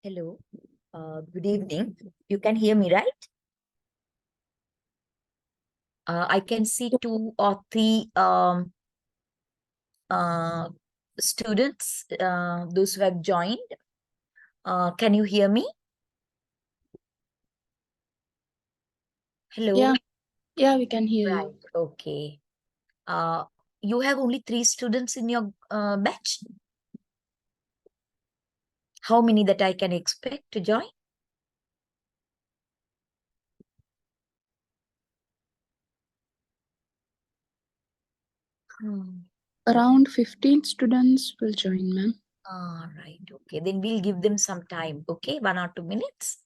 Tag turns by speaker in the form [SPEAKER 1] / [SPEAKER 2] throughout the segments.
[SPEAKER 1] Hello, good evening. You can hear me, right? I can see 2 or 3 uh, students, those who have joined. Can you hear me? Hello.
[SPEAKER 2] Yeah, we can hear you.
[SPEAKER 1] Right. Okay. You have only 3 students in your batch? How many that I can expect to join?
[SPEAKER 2] Around 15 students will join, ma'am.
[SPEAKER 1] Right. Okay. Then we'll give them some time. Okay. 1 or 2 minutes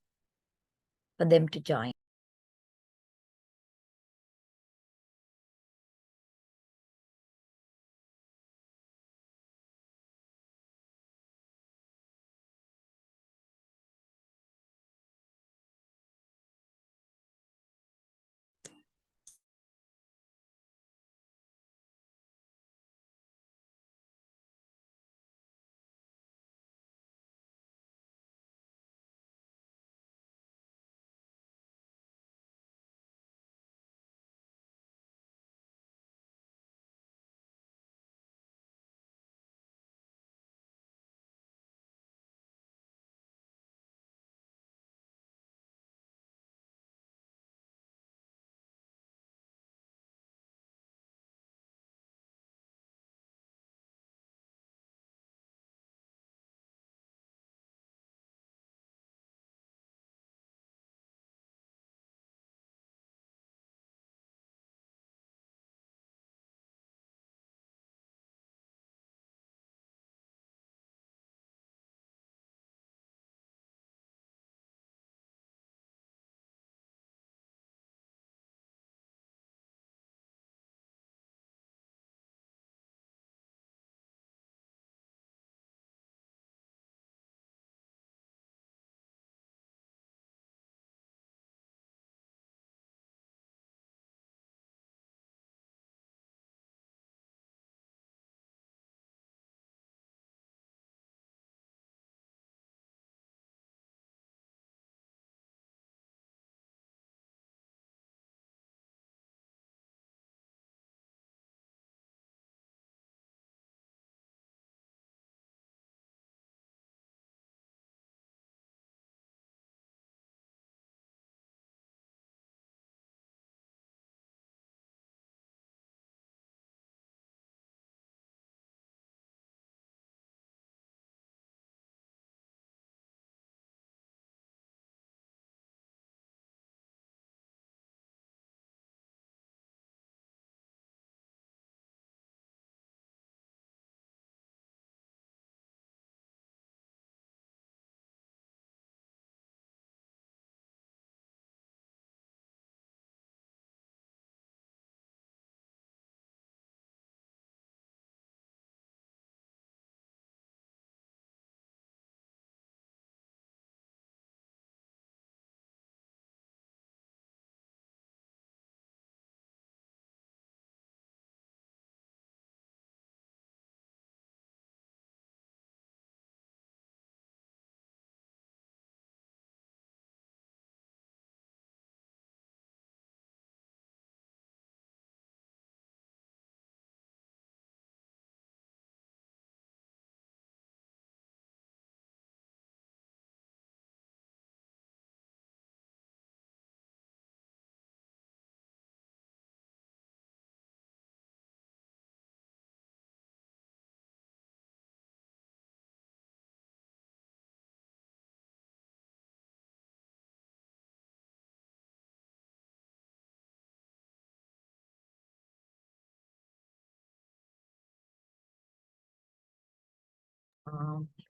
[SPEAKER 1] for them to join.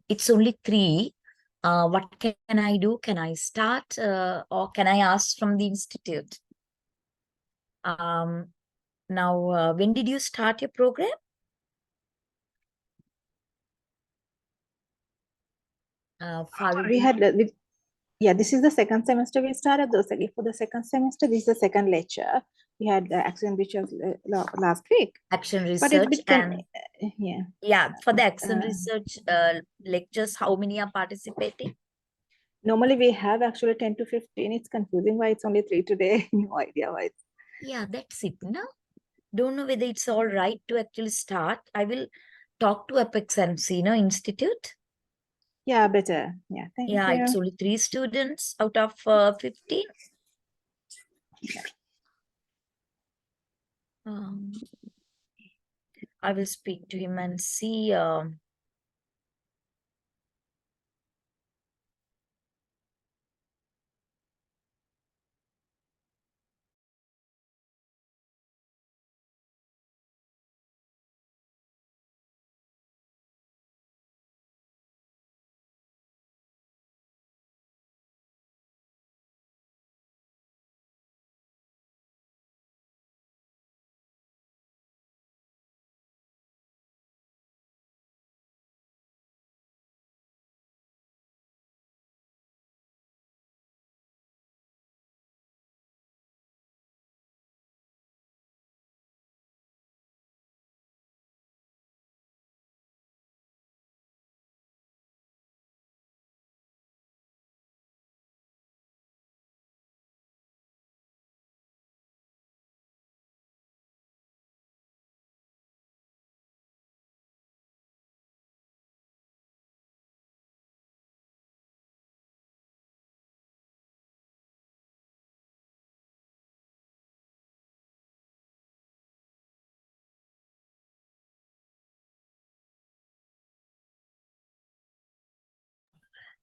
[SPEAKER 1] It's only 3. What can I do? Can I start or can I ask from the institute? Now, when did you start your program?
[SPEAKER 3] We had this is the second semester we started. For the second semester, this is the second lecture. We had action research last week.
[SPEAKER 1] Action
[SPEAKER 3] But it's
[SPEAKER 1] research
[SPEAKER 3] been,
[SPEAKER 1] yeah. For the action research lectures, how many are participating?
[SPEAKER 3] Normally we have actually 10 to 15. It's confusing why it's only 3 today. No idea why.
[SPEAKER 1] Yeah, that's it. No, don't know whether it's all right to actually start. I will talk to Apex MC, Institute.
[SPEAKER 3] Yeah, better. Yeah, thank
[SPEAKER 1] Yeah,
[SPEAKER 3] you.
[SPEAKER 1] it's only 3 students out of 15. Um, I will speak to him and see.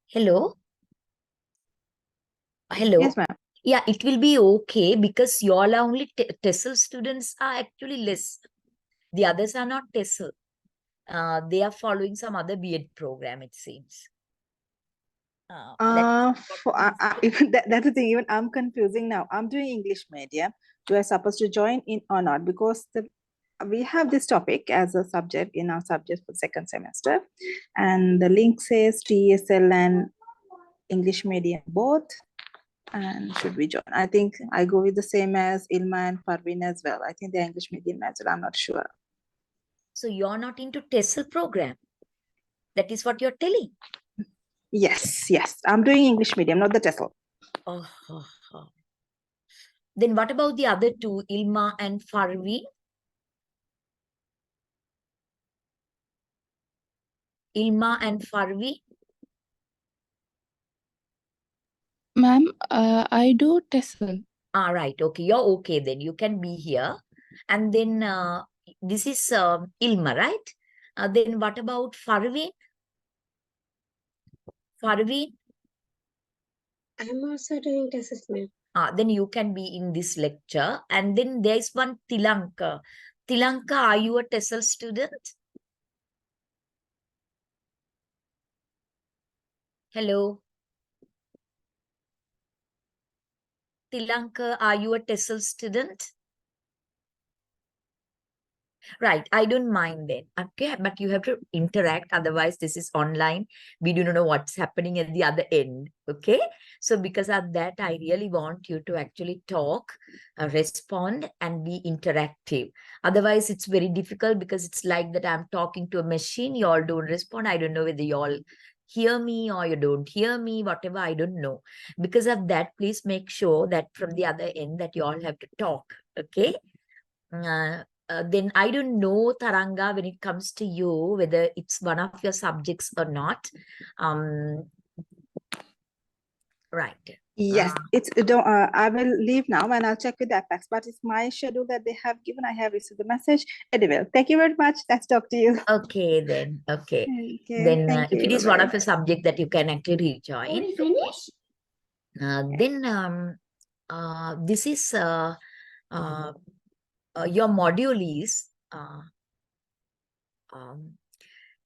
[SPEAKER 1] Hello? Hello?
[SPEAKER 3] Yes, ma'am.
[SPEAKER 1] Yeah, it will be okay because you all are only TESL students are actually less. The others are not TESL. They are following some other B.Ed program, it seems.
[SPEAKER 3] Even that's the thing. Even I'm confusing now. I'm doing English medium. Do I supposed to join in or not? Because we have this topic as a subject in our subject for second semester, and the link says TESL and English medium both. And should we join? I think I go with the same as Ilma and Parveen as well. I think they're English medium as well. I'm not sure.
[SPEAKER 1] So you're not into TESL program. That is what you're telling.
[SPEAKER 3] Yes. I'm doing English medium, not the TESL.
[SPEAKER 1] Oh. Then what about the other two, Ilma and Farvi? Ilma and Farvi?
[SPEAKER 2] Ma'am, I do TESL.
[SPEAKER 1] Right. Okay. You're okay then. You can be here. And then this is Ilma, right? Then what about Farvi? Farvi?
[SPEAKER 4] I'm also doing TESL, ma'am.
[SPEAKER 1] Then you can be in this lecture. And then there's one Tilanka. Tilanka, are you a TESL student? Hello? Tilanka, are you a TESL student? Right, I don't mind then. Okay, but you have to interact. Otherwise, this is online. We do not know what's happening at the other end. Okay, so because of that, I really want you to actually talk, respond, and be interactive. Otherwise, it's very difficult because it's like that I'm talking to a machine. You all don't respond. I don't know whether you all hear me or you don't hear me, whatever, I don't know. Because of that, please make sure that from the other end that you all have to talk. Okay. Then I don't know, Taranga, when it comes to you, whether it's one of your subjects or not. Right.
[SPEAKER 3] Yes, it's don't. I will leave now and I'll check with the Apex. But it's my schedule that they have given. I have received the message. Anyway, thank you very much. Let's talk to you.
[SPEAKER 1] Okay, then. Okay.
[SPEAKER 3] Okay,
[SPEAKER 1] Then
[SPEAKER 3] thank
[SPEAKER 1] if
[SPEAKER 3] you.
[SPEAKER 1] it is one
[SPEAKER 3] Bye-bye.
[SPEAKER 1] of your subject that you can actually rejoin, then this is your module is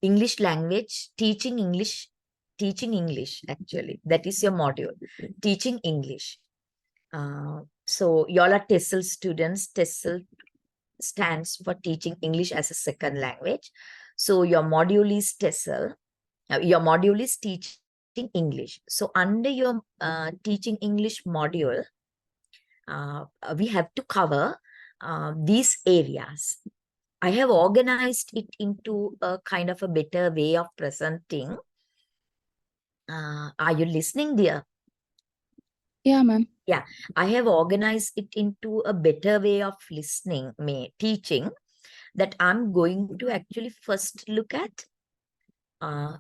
[SPEAKER 1] English language, teaching English actually. That is your module, teaching English. So y'all are TESL students. TESL stands for teaching English as a second language. So your module is TESL. Your module is teaching English. So under your teaching English module, we have to cover these areas. I have organized it into a kind of a better way of presenting. Are you listening, dear?
[SPEAKER 2] Yeah, ma'am.
[SPEAKER 1] Yeah, I have organized it into a better way of listening, teaching, that I'm going to actually first look at uh,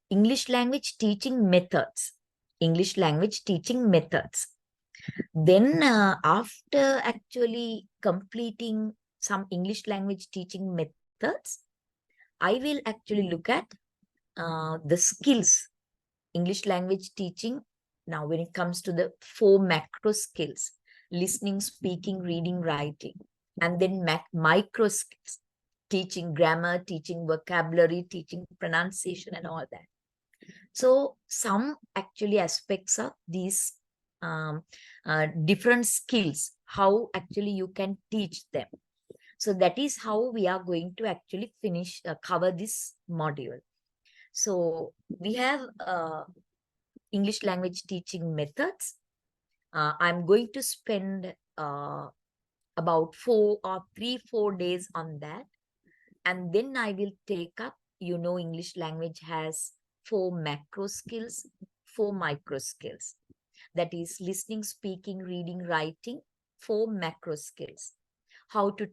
[SPEAKER 1] English language teaching methods. English language teaching methods. Then, after actually completing some English language teaching methods, I will actually look at the skills, English language teaching. Now, when it comes to the 4 macro skills, listening, speaking, reading, writing, and then micro skills, teaching grammar, teaching vocabulary, teaching pronunciation, and all that. So some actually aspects of these different skills, how actually you can teach them. So that is how we are going to actually cover this module. So we have English language teaching methods. I'm going to spend about 4 days on that. And then I will take up, English language has 4 macro skills, 4 micro skills. That is listening, speaking, reading, writing, 4 macro skills. How to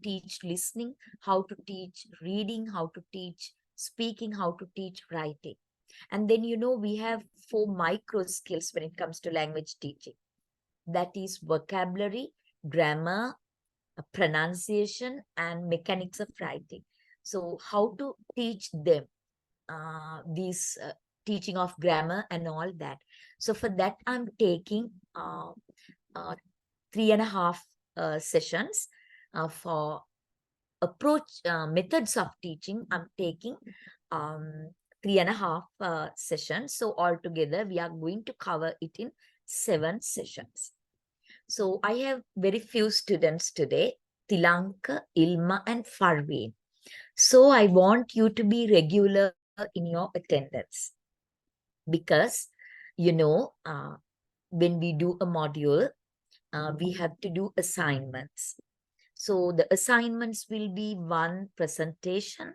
[SPEAKER 1] teach listening, how to teach reading, how to teach speaking, how to teach writing. And then, we have 4 micro skills when it comes to language teaching. That is vocabulary, grammar, pronunciation, and mechanics of writing. So how to teach them these teaching of grammar and all that. So for that, I'm taking 3.5 sessions for approach methods of teaching. I'm taking 3.5 sessions. So altogether, we are going to cover it in 7 sessions. So I have very few students today, Tilanka, Ilma, and Farveen. So I want you to be regular in your attendance because, when we do a module, we have to do assignments. So the assignments will be 1 presentation,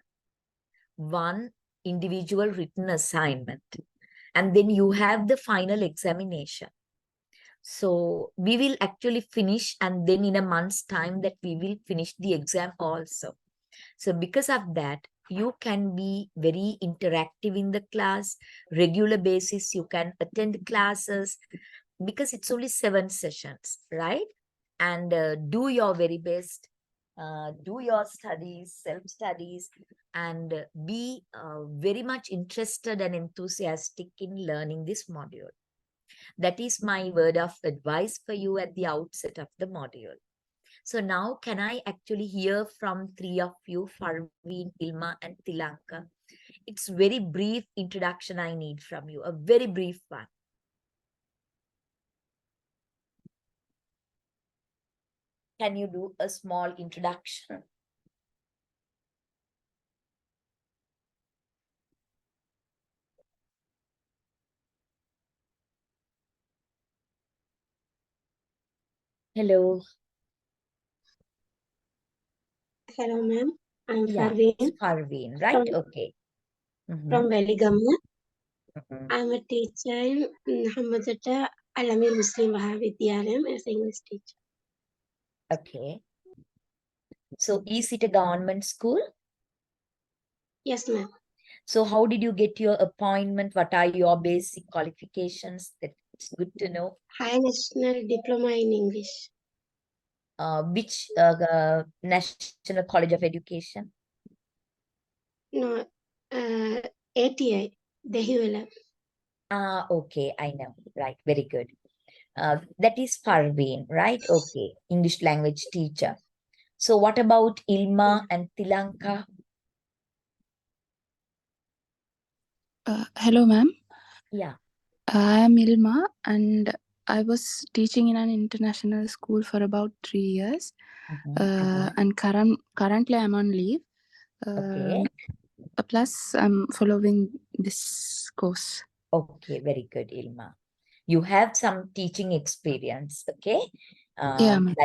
[SPEAKER 1] 1 individual written assignment, and then you have the final examination. So we will actually finish, and then in a month's time that we will finish the exam also. So because of that, you can be very interactive in the class, regular basis, you can attend classes because it's only 7 sessions, right? And do your very best, do your studies, self-studies, and be very much interested and enthusiastic in learning this module. That is my word of advice for you at the outset of the module. So now can I actually hear from 3 of you, Farveen, Ilma, and Tilanka? It's very brief introduction I need from you, a very brief one. Can you do a small introduction? Hello.
[SPEAKER 4] Hello, ma'am. I'm
[SPEAKER 1] Yeah,
[SPEAKER 4] Farveen
[SPEAKER 1] it's Farveen, right? Okay.
[SPEAKER 4] from Veligama.
[SPEAKER 1] Mhm.
[SPEAKER 4] I'm a teacher in Hamazata Alamir Muslim Mahavidyalayam as an English teacher.
[SPEAKER 1] Okay. So is it a government school?
[SPEAKER 4] Yes, ma'am.
[SPEAKER 1] So how did you get your appointment? What are your basic qualifications? That's good to know.
[SPEAKER 4] High National Diploma in English.
[SPEAKER 1] Which National College of Education?
[SPEAKER 4] No, ATI, Dehiwala.
[SPEAKER 1] Okay, I know. Right, very good. That is Parveen, right? Okay, English language teacher. So what about Ilma and Tilanka?
[SPEAKER 2] Hello, ma'am.
[SPEAKER 1] Yeah.
[SPEAKER 2] I am Ilma, and I was teaching in an international school for about 3 years. And currently I'm on leave.
[SPEAKER 1] Okay.
[SPEAKER 2] Plus, I'm following this course.
[SPEAKER 1] Okay, very good, Ilma. You have some teaching experience, okay?
[SPEAKER 2] Yeah, ma'am.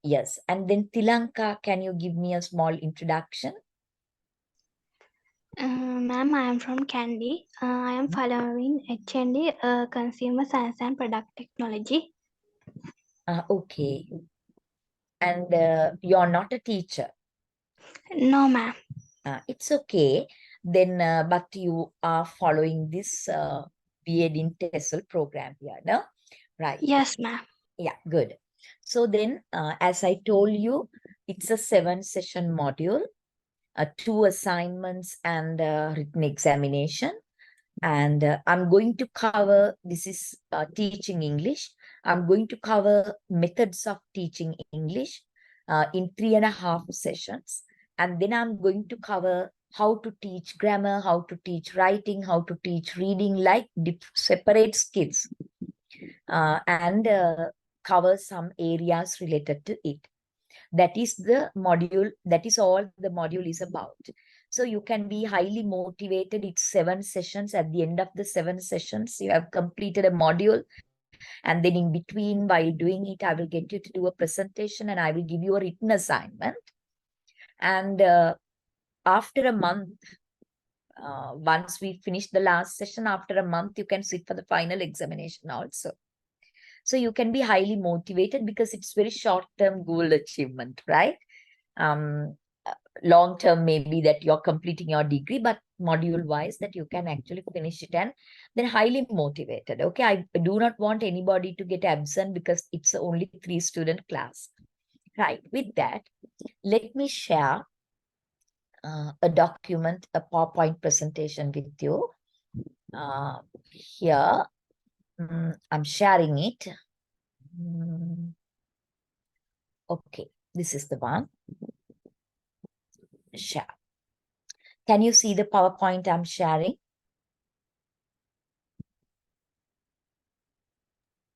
[SPEAKER 1] Yes. And then Tilanka, can you give me a small introduction?
[SPEAKER 5] Ma'am, I am from Candy. I am following HND, Consumer Science and Product Technology.
[SPEAKER 1] Okay. And you're not a teacher.
[SPEAKER 5] No, ma'am.
[SPEAKER 1] It's okay. Then, but you are following this B.Ed in TESL program here, no? Right.
[SPEAKER 5] Yes, ma'am.
[SPEAKER 1] Yeah, good. So then, as I told you, it's a 7-session module, 2 assignments and written examination. And I'm going to cover, this is teaching English. I'm going to cover methods of teaching English in 3.5 sessions. And then I'm going to cover how to teach grammar, how to teach writing, how to teach reading, like separate skills, and cover some areas related to it. That is the module, that is all the module is about. So you can be highly motivated. It's 7 sessions. At the end of the 7 sessions, you have completed a module. And then in between, while doing it, I will get you to do a presentation and I will give you a written assignment. And after a month, once we finish the last session, after a month, you can sit for the final examination also. So you can be highly motivated because it's very short-term goal achievement, right? Long term maybe that you're completing your degree, but module wise that you can actually finish it and then highly motivated. Okay, I do not want anybody to get absent because it's only 3-student class. Right, with that, let me share a document, a PowerPoint presentation with you. Here, I'm sharing it. Okay, this is the one. Share. Can you see the PowerPoint I'm sharing?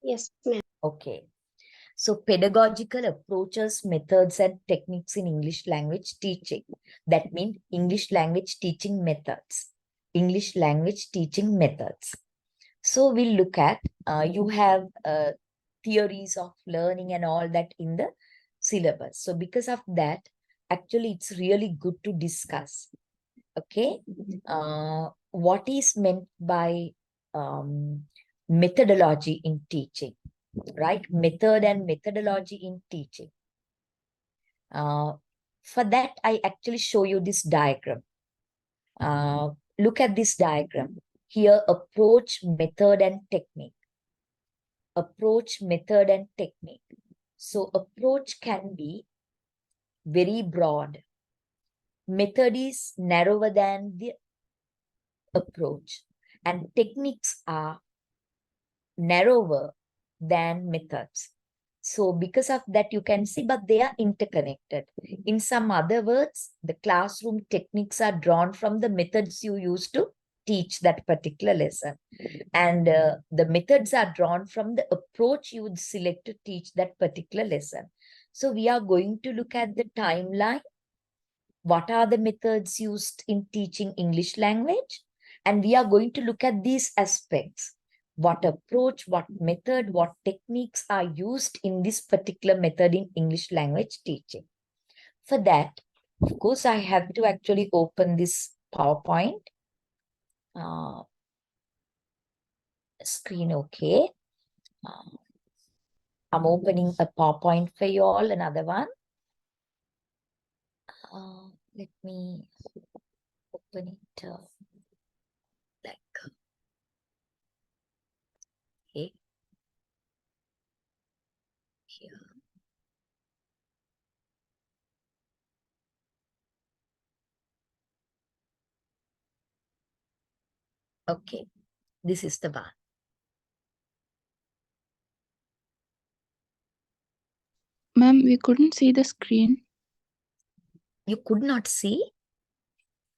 [SPEAKER 4] Yes, ma'am.
[SPEAKER 1] Okay. So pedagogical approaches, methods, and techniques in English language teaching. That means English language teaching methods. English language teaching methods. So we'll look at, you have theories of learning and all that in the syllabus. So because of that, actually it's really good to discuss. Okay. What is meant by methodology in teaching? Right? Method and methodology in teaching. For that, I actually show you this diagram. Look at this diagram. Here, approach, method, and technique. Approach, method, and technique. So approach can be very broad. Method is narrower than the approach. And techniques are narrower than methods. So because of that, you can see, but they are interconnected. In some other words, the classroom techniques are drawn from the methods you use to teach that particular lesson. And the methods are drawn from the approach you would select to teach that particular lesson. So we are going to look at the timeline. What are the methods used in teaching English language? And we are going to look at these aspects. What approach, what method, what techniques are used in this particular method in English language teaching. For that, of course, I have to actually open this PowerPoint. Screen okay. I'm opening a PowerPoint for you all, another one. Let me open it like, okay. Here. Okay, this is the one.
[SPEAKER 2] Ma'am, we couldn't see the screen.
[SPEAKER 1] You could not see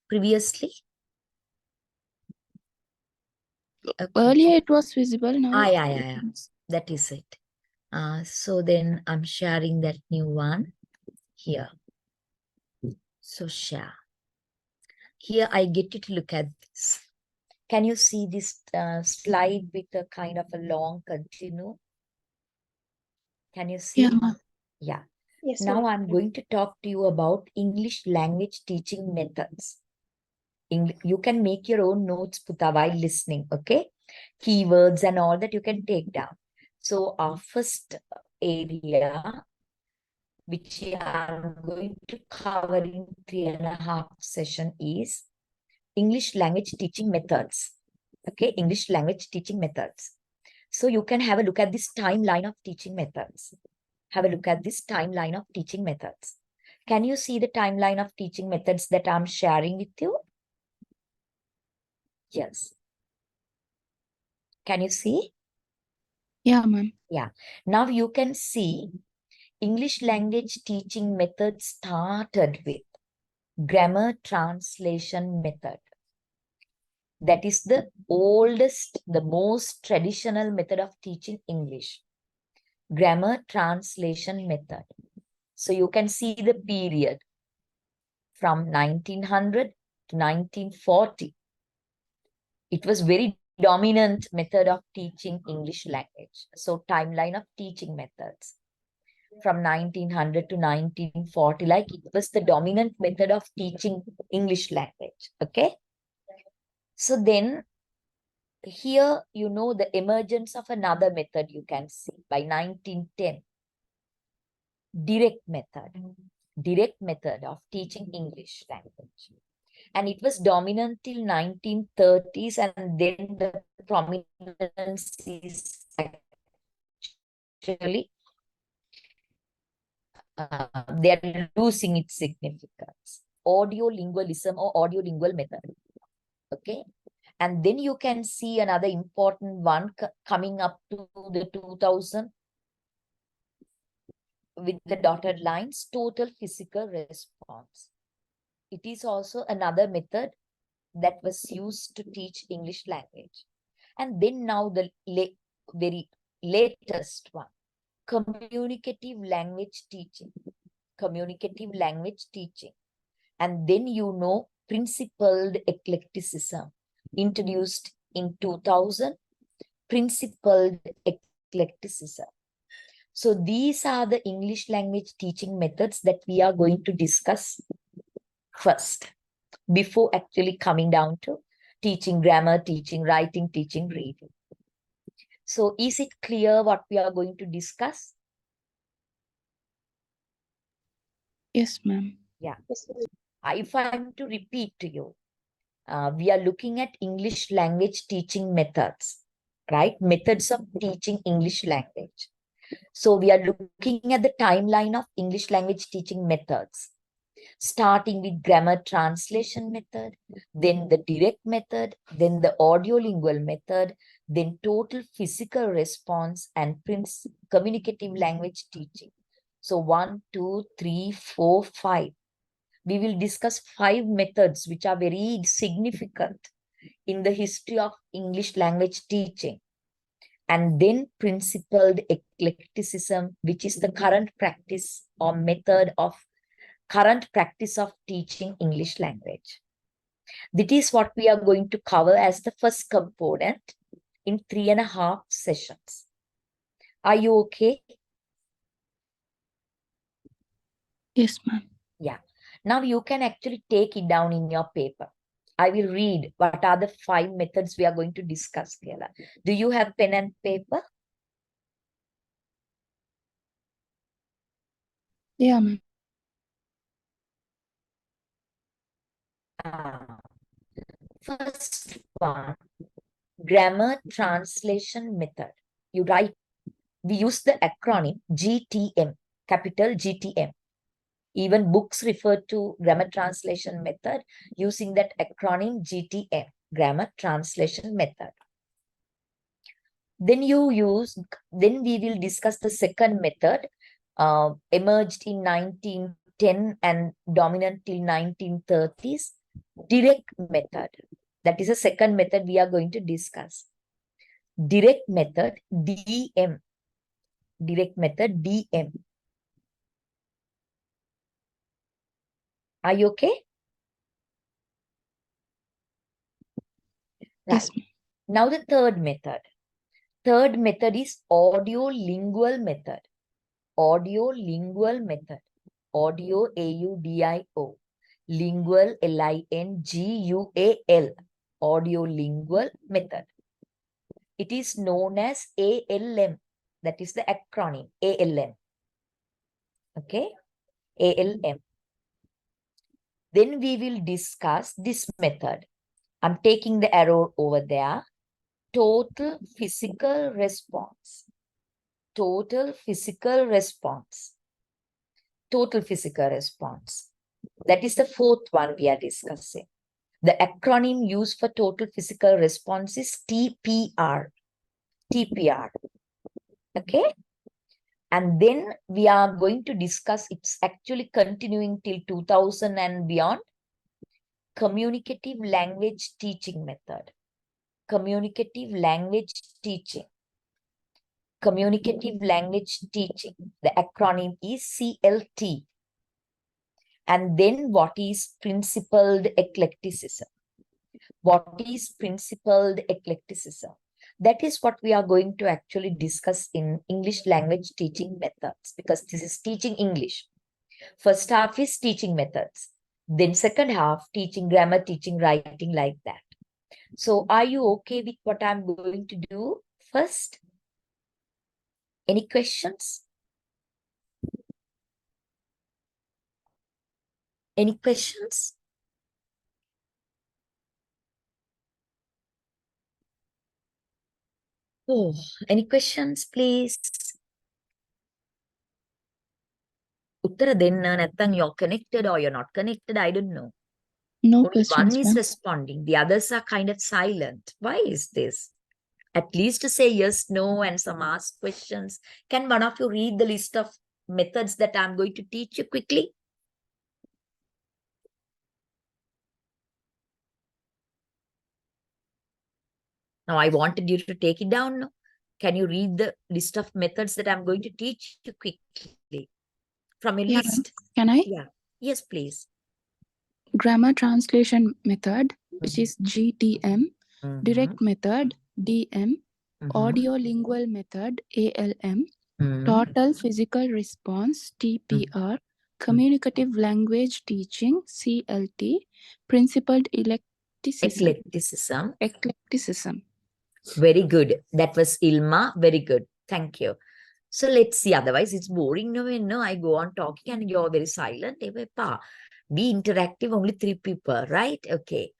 [SPEAKER 1] previously? Okay.
[SPEAKER 2] Earlier it was visible, now
[SPEAKER 1] Yeah. That is it. So then I'm sharing that new one here. So share. Here I get you to look at this. Can you see this slide with a kind of a long continue? Can you see?
[SPEAKER 2] Yeah, ma'am.
[SPEAKER 1] Yeah.
[SPEAKER 4] Yes,
[SPEAKER 1] Now
[SPEAKER 4] ma'am.
[SPEAKER 1] I'm going to talk to you about English language teaching methods. You can make your own notes, Puta, while listening, okay? Keywords and all that you can take down. So our first area, which I'm going to cover in 3.5 session, is English language teaching methods. Okay, English language teaching methods. So you can have a look at this timeline of teaching methods. Have a look at this timeline of teaching methods. Can you see the timeline of teaching methods that I'm sharing with you? Yes. Can you see?
[SPEAKER 2] Yeah, ma'am.
[SPEAKER 1] Yeah. Now you can see English language teaching method started with grammar translation method. That is the oldest, the most traditional method of teaching English. Grammar translation method. So you can see the period from 1900 to 1940. It was very dominant method of teaching English language. So timeline of teaching methods from 1900 to 1940, like it was the dominant method of teaching English language. Okay. So then here, you know, the emergence of another method you can see by 1910. Direct method of teaching English language. And it was dominant till 1930s, and then the prominence is actually they are losing its significance. Audiolingualism or audiolingual method. Okay. And then you can see another important one coming up to the 2000 with the dotted lines, total physical response. It is also another method that was used to teach English language. And then now the very latest one, communicative language teaching. Communicative language teaching. And then you know principled eclecticism, introduced in 2000, principled eclecticism. So these are the English language teaching methods that we are going to discuss first, before actually coming down to teaching grammar, teaching writing, teaching reading. So is it clear what we are going to discuss?
[SPEAKER 2] Yes, ma'am.
[SPEAKER 1] Yeah.
[SPEAKER 4] Yes, ma'am.
[SPEAKER 1] If I'm to repeat to you, we are looking at English language teaching methods, right? Methods of teaching English language. So we are looking at the timeline of English language teaching methods, starting with grammar translation method, then the direct method, then the audiolingual method, then total physical response, and communicative language teaching. So 1, 2, 3, 4, 5. We will discuss 5 methods which are very significant in the history of English language teaching. And then principled eclecticism, which is the current practice or method of current practice of teaching English language. That is what we are going to cover as the first component in 3.5 sessions. Are you okay?
[SPEAKER 2] Yes, ma'am.
[SPEAKER 1] Yeah. Now you can actually take it down in your paper. I will read what are the 5 methods we are going to discuss, Kela. Do you have pen and paper?
[SPEAKER 2] Yeah, ma'am.
[SPEAKER 1] First one, grammar translation method. You write, we use the acronym GTM, capital GTM. Even books refer to grammar translation method using that acronym GTM, grammar translation method. Then we will discuss the second method, emerged in 1910 and dominant till 1930s, direct method. That is a second method we are going to discuss. Direct method, DM. Direct method, DM. Are you okay? Right.
[SPEAKER 2] Yes, ma'am.
[SPEAKER 1] Now the third method. Third method is audiolingual method. Audiolingual method. Audio, AUDIO. Lingual, Lingual, audio-lingual method. It is known as ALM. That is the acronym, ALM. Okay, ALM. Then we will discuss this method. I'm taking the arrow over there. Total physical response. Total physical response. Total physical response. That is the fourth one we are discussing. The acronym used for total physical response is TPR. TPR. Okay. And then we are going to discuss, it's actually continuing till 2000 and beyond, communicative language teaching method. Communicative language teaching. Communicative language teaching. The acronym is CLT. And then what is principled eclecticism? What is principled eclecticism? That is what we are going to actually discuss in English language teaching methods, because this is teaching English. First half is teaching methods. Then second half, teaching grammar, teaching writing, like that. So are you okay with what I'm going to do first? Any questions? Any questions? Oh, any questions, please? Uttara denna නැත්තම් you're connected or you're not connected, I don't know.
[SPEAKER 2] No
[SPEAKER 1] Only
[SPEAKER 2] questions,
[SPEAKER 1] one is
[SPEAKER 2] ma'am.
[SPEAKER 1] responding, the others are kind of silent. Why is this? At least to say yes, no, and some ask questions. Can one of you read the list of methods that I'm going to teach you quickly? Now, I wanted you to take it down. No? Can you read the list of methods that I'm going to teach you quickly from a
[SPEAKER 2] Yeah, ma'am.
[SPEAKER 1] list?
[SPEAKER 2] Can I?
[SPEAKER 1] Yeah. Yes, please.
[SPEAKER 2] Grammar translation method, which is GTM. Direct method, DM. Audio lingual method, ALM. Total physical response, TPR. Communicative language teaching, CLT. Principled
[SPEAKER 1] Eclecticism.
[SPEAKER 2] eclecticism.
[SPEAKER 1] Very good. That was Ilma. Very good. Thank you. So let's see. Otherwise, it's boring. No, I go on talking and you're very silent. Be interactive, only 3 people, right? Okay.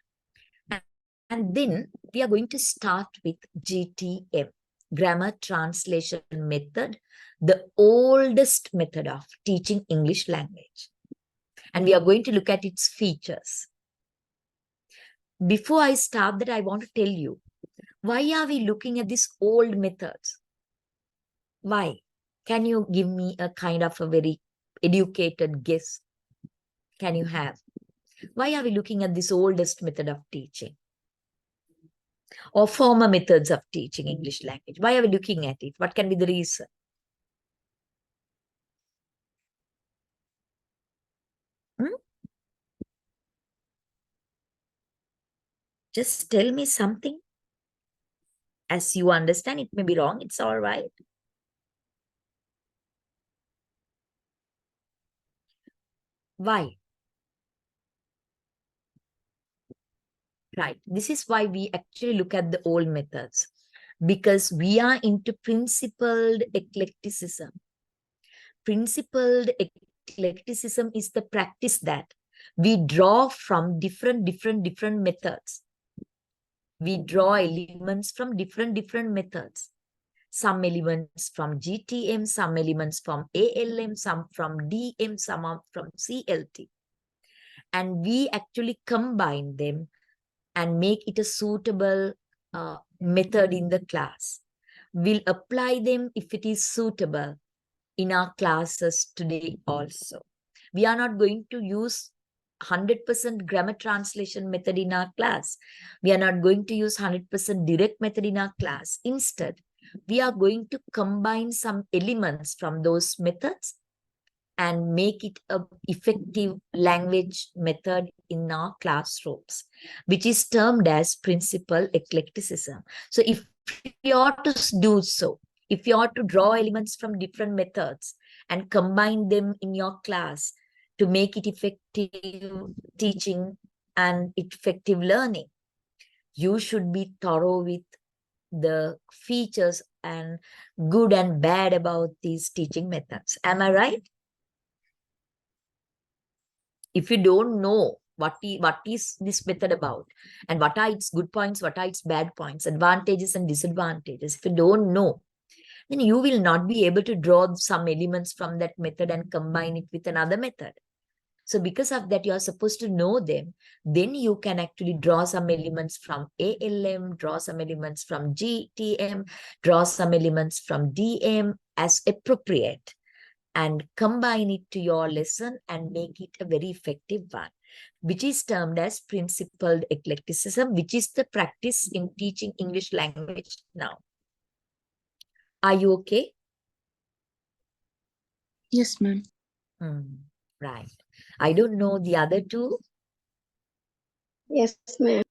[SPEAKER 1] And then we are going to start with GTM, Grammar Translation Method, the oldest method of teaching English language. And we are going to look at its features. Before I start that, I want to tell you, why are we looking at these old methods? Why? Can you give me a kind of a very educated guess? Can you have? Why are we looking at this oldest method of teaching? Or former methods of teaching English language? Why are we looking at it? What can be the reason? Just tell me something. As you understand, it may be wrong. It's all right. Why? Right. This is why we actually look at the old methods. Because we are into principled eclecticism. Principled eclecticism is the practice that we draw from different methods. We draw elements from different methods. Some elements from GTM, some elements from ALM, some from DM, some from CLT. And we actually combine them and make it a suitable method in the class. We'll apply them if it is suitable in our classes today also. We are not going to use 100% grammar translation method in our class. We are not going to use 100% direct method in our class. Instead, we are going to combine some elements from those methods and make it an effective language method in our classrooms, which is termed as principal eclecticism. So if you are to do so, if you are to draw elements from different methods and combine them in your class, to make it effective teaching and effective learning, you should be thorough with the features and good and bad about these teaching methods. Am I right? If you don't know what is this method about and what are its good points, what are its bad points, advantages and disadvantages, if you don't know, then you will not be able to draw some elements from that method and combine it with another method. So because of that, you are supposed to know them. Then you can actually draw some elements from ALM, draw some elements from GTM, draw some elements from DM as appropriate, and combine it to your lesson and make it a very effective one, which is termed as principled eclecticism, which is the practice in teaching English language now. Are you okay?
[SPEAKER 2] Yes, ma'am.
[SPEAKER 1] Right. I don't know the other two.
[SPEAKER 4] Yes, ma'am.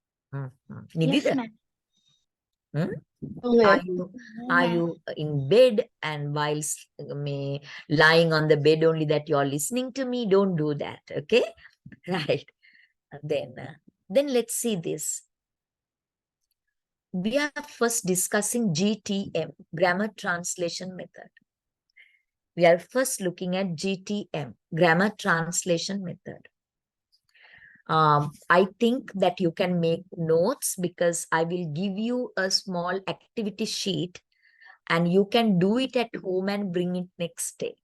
[SPEAKER 1] Nidita,
[SPEAKER 5] Yes, ma'am.
[SPEAKER 4] No, ma'am.
[SPEAKER 1] are you in bed and whilst lying on the bed only that you're listening to me? Don't do that, okay? Right. Then let's see this. We are first discussing GTM, Grammar Translation Method. We are first looking at GTM, Grammar Translation Method. I think that you can make notes because I will give you a small activity sheet and you can do it at home and bring it next day.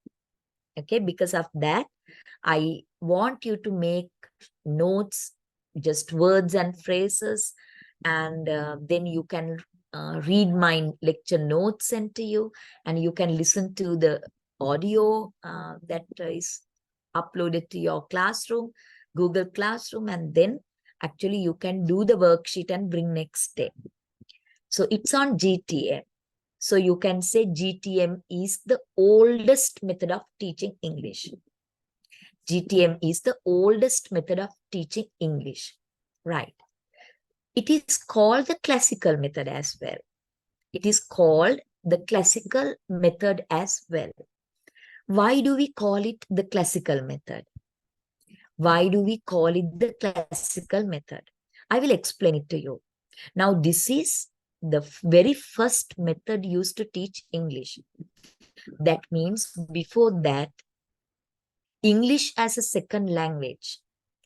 [SPEAKER 1] Okay, because of that, I want you to make notes, just words and phrases, and then you can read my lecture notes sent to you, and you can listen to the audio that is uploaded to your classroom, Google Classroom, and then actually you can do the worksheet and bring next day. So it's on GTM. So you can say GTM is the oldest method of teaching English. GTM is the oldest method of teaching English. Right. It is called the classical method as well. It is called the classical method as well. Why do we call it the classical method? Why do we call it the classical method? I will explain it to you. Now, this is the very first method used to teach English. That means before that, English as a second language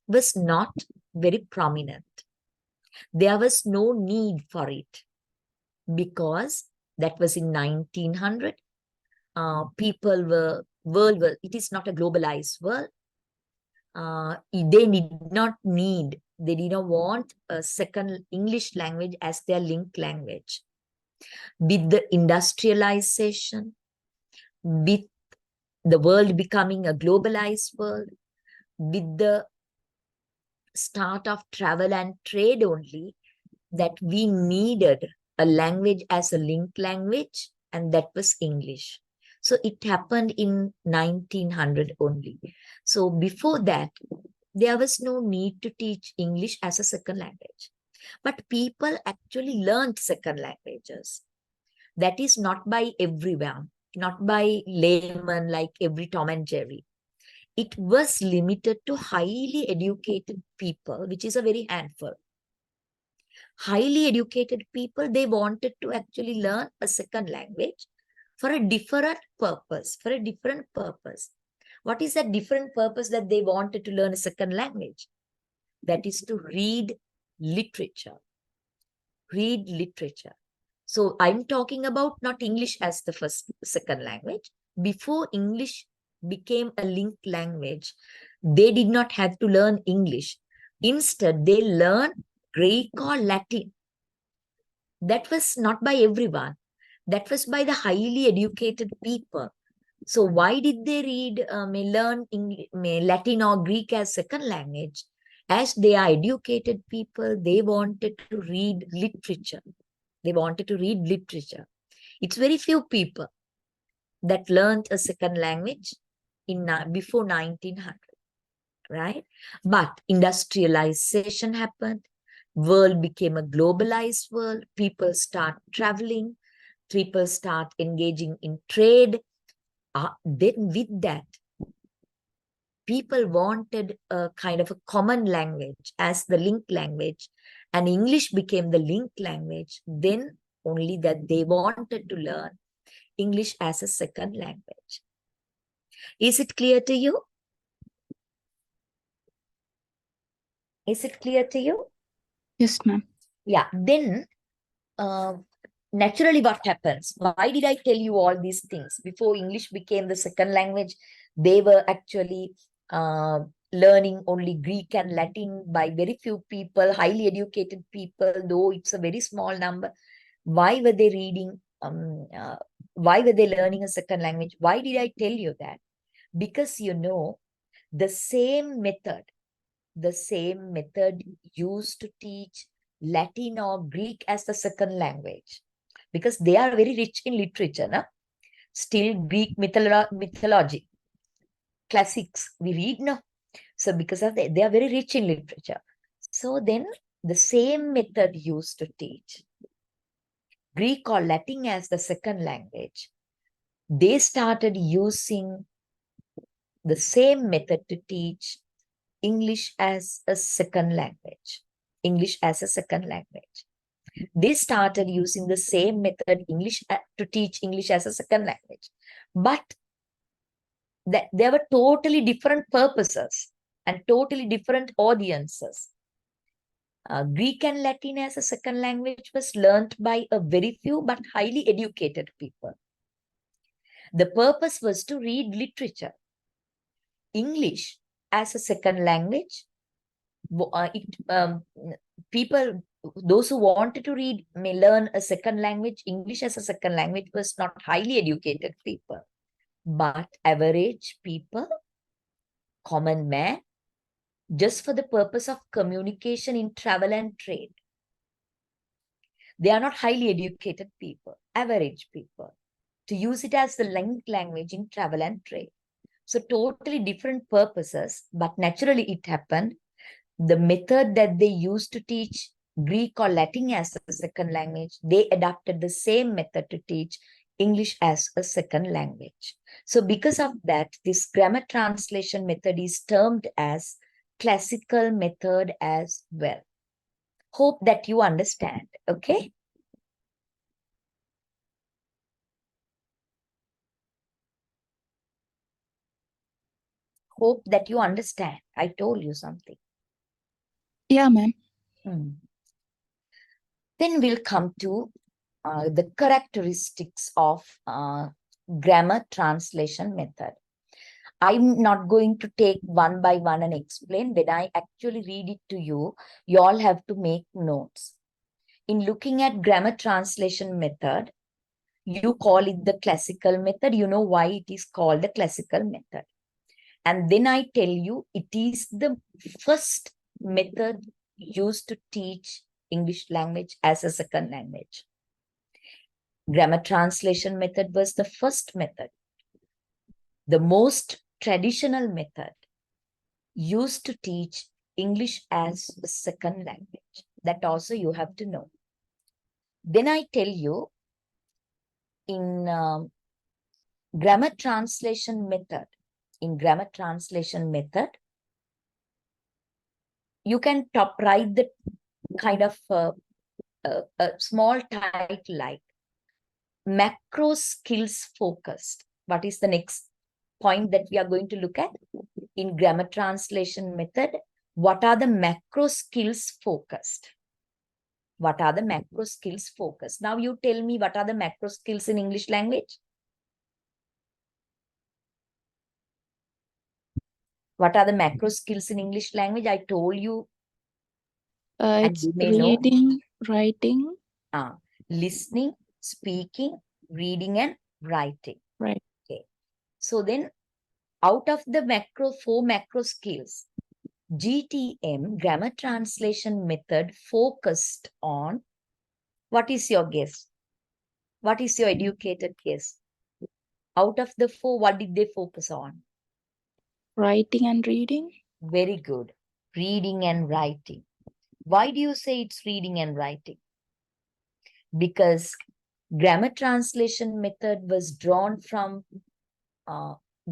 [SPEAKER 1] was not very prominent. There was no need for it because that was in 1900. It is not a globalized world. They did not want a second English language as their link language. With the industrialization, with the world becoming a globalized world, with the start of travel and trade only, that we needed a language as a link language, and that was English. So it happened in 1900 only. So before that, there was no need to teach English as a second language. But people actually learned second languages. That is not by everyone, not by laymen like every Tom and Jerry. It was limited to highly educated people, which is a very handful. Highly educated people, they wanted to actually learn a second language for a different purpose, What is that different purpose that they wanted to learn a second language? That is to read literature. Read literature. So I'm talking about not English as the second language. Before English became a link language, they did not have to learn English. Instead, they learned Greek or Latin. That was not by everyone. That was by the highly educated people. So why did they learn Latin or Greek as second language? As they are educated people, they wanted to read literature. It's very few people that learned a second language before 1900, right? But industrialization happened. World became a globalized world. People start traveling. People start engaging in trade. Then with that, people wanted a kind of a common language as the link language, and English became the link language, then only that they wanted to learn English as a second language. Is it clear to you? Is it clear to you?
[SPEAKER 2] Yes, ma'am.
[SPEAKER 1] Yeah, then naturally what happens? Why did I tell you all these things? Before English became the second language, they were actually learning only Greek and Latin by very few people, highly educated people, though it's a very small number. Why were they reading? Why were they learning a second language? Why did I tell you that? Because the same method used to teach Latin or Greek as the second language, because they are very rich in literature. No? Still Greek mythology, classics we read. No? So because of that, they are very rich in literature. So then the same method used to teach Greek or Latin as the second language. They started using the same method to teach English as a second language. English as a second language. They started using the same method to teach English as a second language. But there were totally different purposes and totally different audiences. Greek and Latin as a second language was learned by a very few but highly educated people. The purpose was to read literature. English as a second language, people, those who wanted to read may learn a second language. English as a second language was not highly educated people, but average people, common man, just for the purpose of communication in travel and trade. They are not highly educated people, average people, to use it as the link language in travel and trade. So totally different purposes, but naturally it happened. The method that they used to teach Greek or Latin as a second language, they adapted the same method to teach English as a second language. So because of that, this grammar translation method is termed as classical method as well. Hope that you understand, okay? Hope that you understand. I told you something.
[SPEAKER 2] Yeah, ma'am.
[SPEAKER 1] Then we'll come to the characteristics of grammar translation method. I'm not going to take one by one and explain. When I actually read it to you, you all have to make notes. In looking at grammar translation method, you call it the classical method. You know why it is called the classical method. And then I tell you, it is the first method used to teach English language as a second language. Grammar translation method was the first method, the most traditional method used to teach English as a second language. That also you have to know. Then I tell you, in grammar translation method, you can write the kind of a small title like macro skills focused. What is the next point that we are going to look at? In grammar translation method, what are the macro skills focused? What are the macro skills focused? Now you tell me, what are the macro skills in English language? What are the macro skills in English language? I told you. And
[SPEAKER 2] It's
[SPEAKER 1] you may know.
[SPEAKER 2] reading, writing.
[SPEAKER 1] Listening, speaking, reading, and writing.
[SPEAKER 2] Right.
[SPEAKER 1] Okay. So then, out of the four macro skills, GTM, grammar translation method, focused on, what is your guess? What is your educated guess? Out of the four, what did they focus on?
[SPEAKER 2] Writing and reading.
[SPEAKER 1] Very good. Reading and writing. Why do you say it's reading and writing? Because grammar translation method was drawn from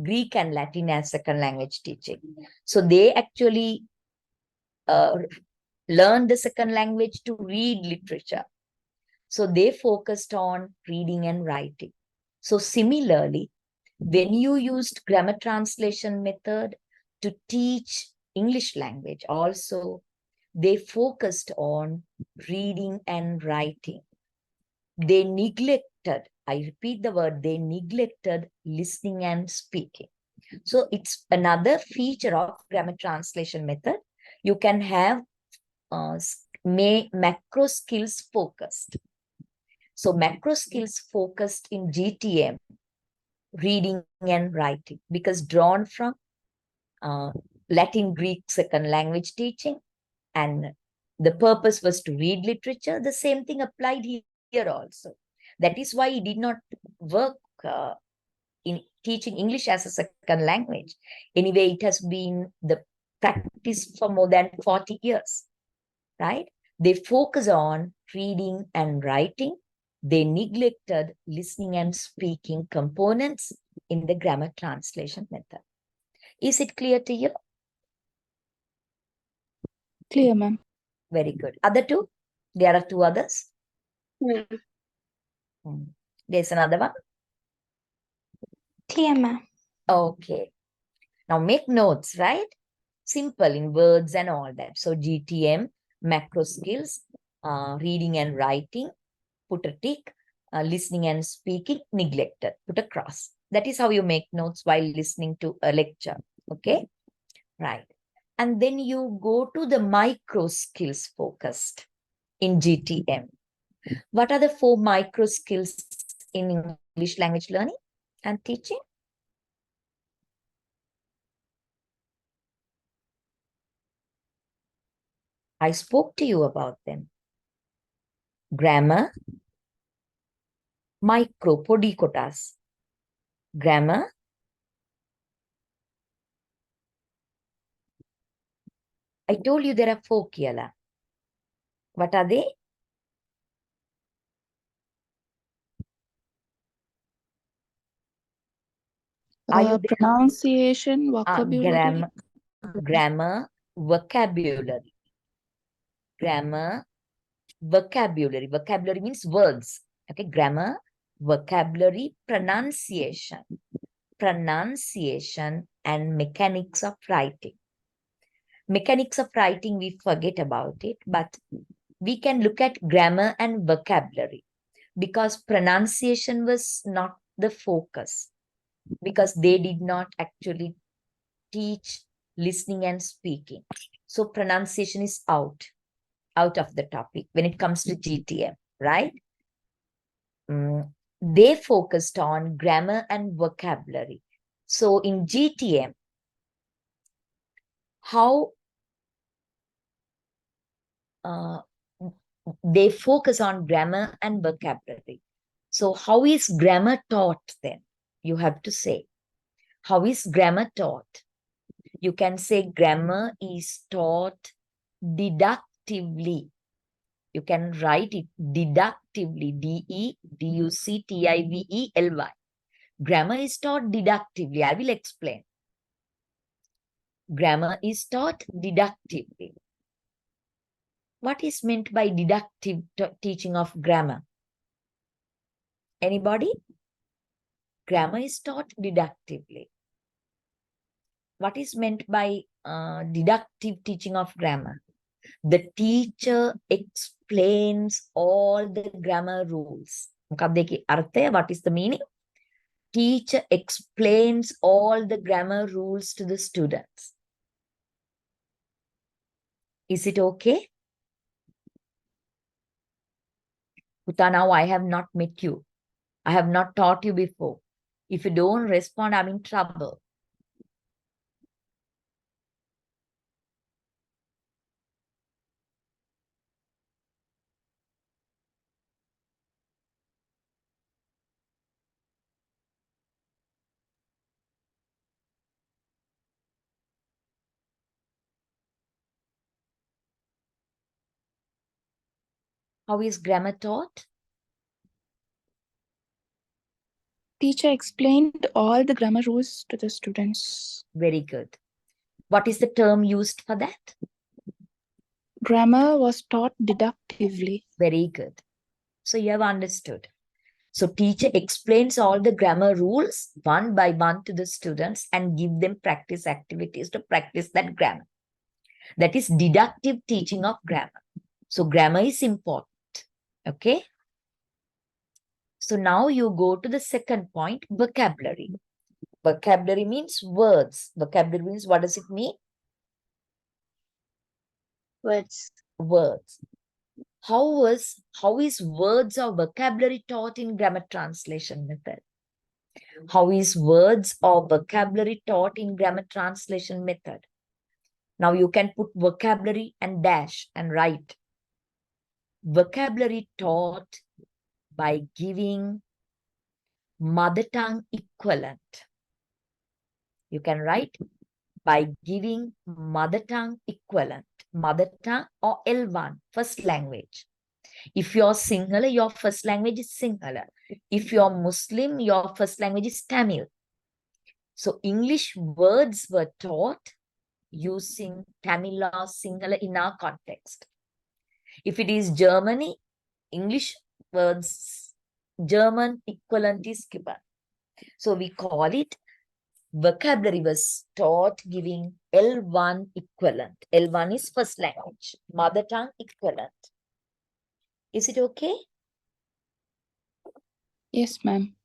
[SPEAKER 1] Greek and Latin as second language teaching. So they actually learned the second language to read literature. So they focused on reading and writing. So similarly, when you used grammar translation method to teach English language, also they focused on reading and writing. They neglected, I repeat the word, they neglected listening and speaking. So it's another feature of grammar translation method. You can have macro skills focused. So macro skills focused in GTM, reading and writing, because drawn from Latin, Greek, second language teaching, and the purpose was to read literature. The same thing applied here also. That is why he did not work in teaching English as a second language. Anyway, it has been the practice for more than 40 years, right? They focus on reading and writing. They neglected listening and speaking components in the grammar translation method. Is it clear to you?
[SPEAKER 2] Clear, ma'am.
[SPEAKER 1] Very good. Other two? There are two others.
[SPEAKER 4] Yeah.
[SPEAKER 1] There's another one.
[SPEAKER 5] Clear, ma'am.
[SPEAKER 1] Okay. Now make notes, right? Simple in words and all that. So GTM, macro skills, reading and writing, put a tick, listening and speaking, neglected, put a cross. That is how you make notes while listening to a lecture. Okay, right. And then you go to the micro skills focused in GTM. What are the 4 micro skills in English language learning and teaching? I spoke to you about them. Grammar, micro, podi kotas. Grammar, I told you there are 4 kiala. What are they? Are you there?
[SPEAKER 2] Pronunciation, vocabulary.
[SPEAKER 1] Grammar, vocabulary. Grammar, vocabulary. Vocabulary means words. Okay, grammar, vocabulary, pronunciation. Pronunciation and mechanics of writing. Mechanics of writing, we forget about it, but we can look at grammar and vocabulary because pronunciation was not the focus, because they did not actually teach listening and speaking. So pronunciation is out of the topic when it comes to GTM, right? They focused on grammar and vocabulary. So in GTM, how they focus on grammar and vocabulary. So how is grammar taught then? You have to say, how is grammar taught? You can say grammar is taught deductively. You can write it deductively, deductively. Grammar is taught deductively. I will explain. Grammar is taught deductively. What is meant by deductive teaching of grammar? Anybody? Grammar is taught deductively. What is meant by deductive teaching of grammar? The teacher explains all the grammar rules. What is the meaning? Teacher explains all the grammar rules to the students. Is it okay? Uta, now I have not met you. I have not taught you before. If you don't respond, I'm in trouble. How is grammar taught?
[SPEAKER 2] teacher explained all the grammar rules to the students.
[SPEAKER 1] Very good. What is the term used for that?
[SPEAKER 2] Grammar was taught deductively.
[SPEAKER 1] Very good. So you have understood. So teacher explains all the grammar rules one by one to the students and give them practice activities to practice that grammar. That is deductive teaching of grammar. So grammar is important. Okay. So now you go to the second point, vocabulary. Vocabulary means words. Vocabulary means, what does it mean?
[SPEAKER 4] Words.
[SPEAKER 1] Words. How is words or vocabulary taught in grammar translation method? How is words or vocabulary taught in grammar translation method? Now you can put vocabulary and dash and write. Vocabulary taught by giving mother tongue equivalent. You can write by giving mother tongue equivalent. Mother tongue or L1, first language. If you're Sinhala, your first language is Sinhala. If you're Muslim, your first language is Tamil. So English words were taught using Tamil or Sinhala in our context. If it is Germany, English words, German equivalent is given. So we call it vocabulary was taught giving L1 equivalent. L1 is first language, mother tongue equivalent. Is it okay?
[SPEAKER 2] Yes, ma'am.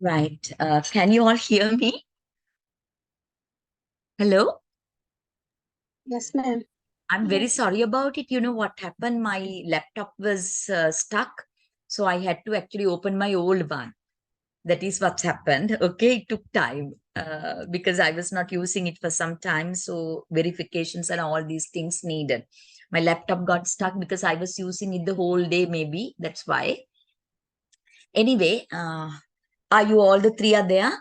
[SPEAKER 1] Right. Can you all hear me? Hello?
[SPEAKER 4] Yes, ma'am.
[SPEAKER 1] I'm very sorry about it. You know what happened? My laptop was stuck. So I had to actually open my old one. That is what's happened. Okay, it took time because I was not using it for some time. So verifications and all these things needed. My laptop got stuck because I was using it the whole day, maybe. That's why. Anyway, are you all the three are there?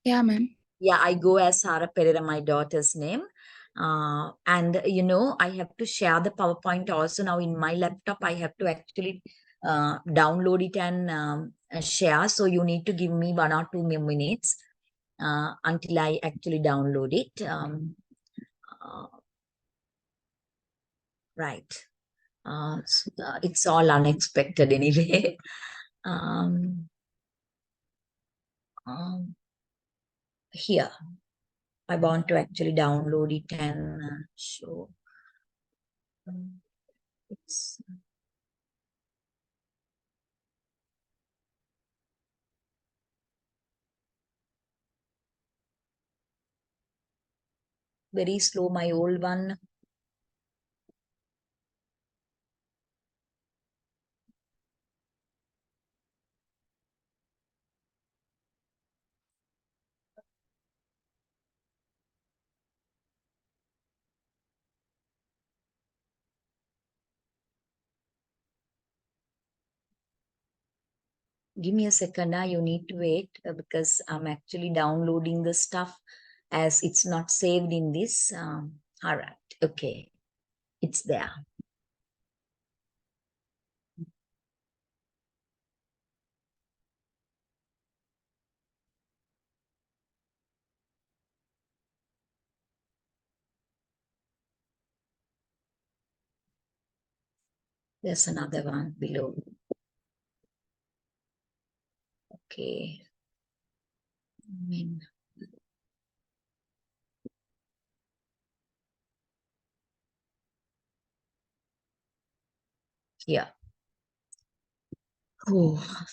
[SPEAKER 2] Yeah, ma'am.
[SPEAKER 1] Yeah, I go as Sarah Pereira, my daughter's name. And, you know, I have to share the PowerPoint also now in my laptop. I have to actually download it and share. So you need to give me 1 or 2 more minutes until I actually download it. Uh, right. It's all unexpected anyway. um, Here, I want to actually download it and show. It's very slow, my old one. Give me a second. You need to wait because I'm actually downloading the stuff as it's not saved in this. All right. Okay. It's there. There's another one below. Okay. Here. Oh,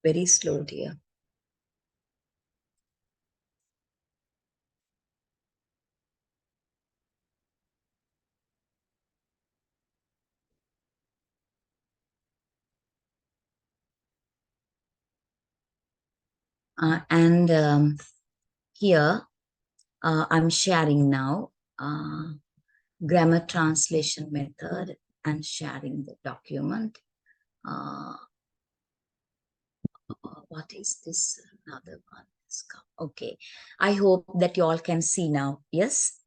[SPEAKER 1] very slow, dear. And here I'm sharing now grammar translation method and sharing the document. What is this? Another one. Okay. I hope that you all can see now. Yes?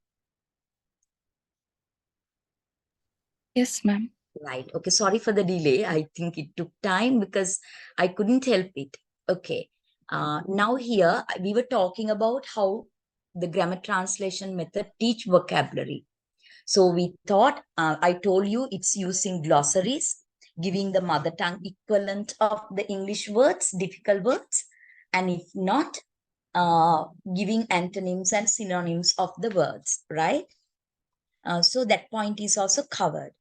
[SPEAKER 2] Yes, ma'am.
[SPEAKER 1] Right. Okay. Sorry for the delay. I think it took time because I couldn't help it. Okay. Now here we were talking about how the grammar translation method teach vocabulary. So we thought, I told you it's using glossaries, giving the mother tongue equivalent of the English words, difficult words, and if not, giving antonyms and synonyms of the words, right? So that point is also covered.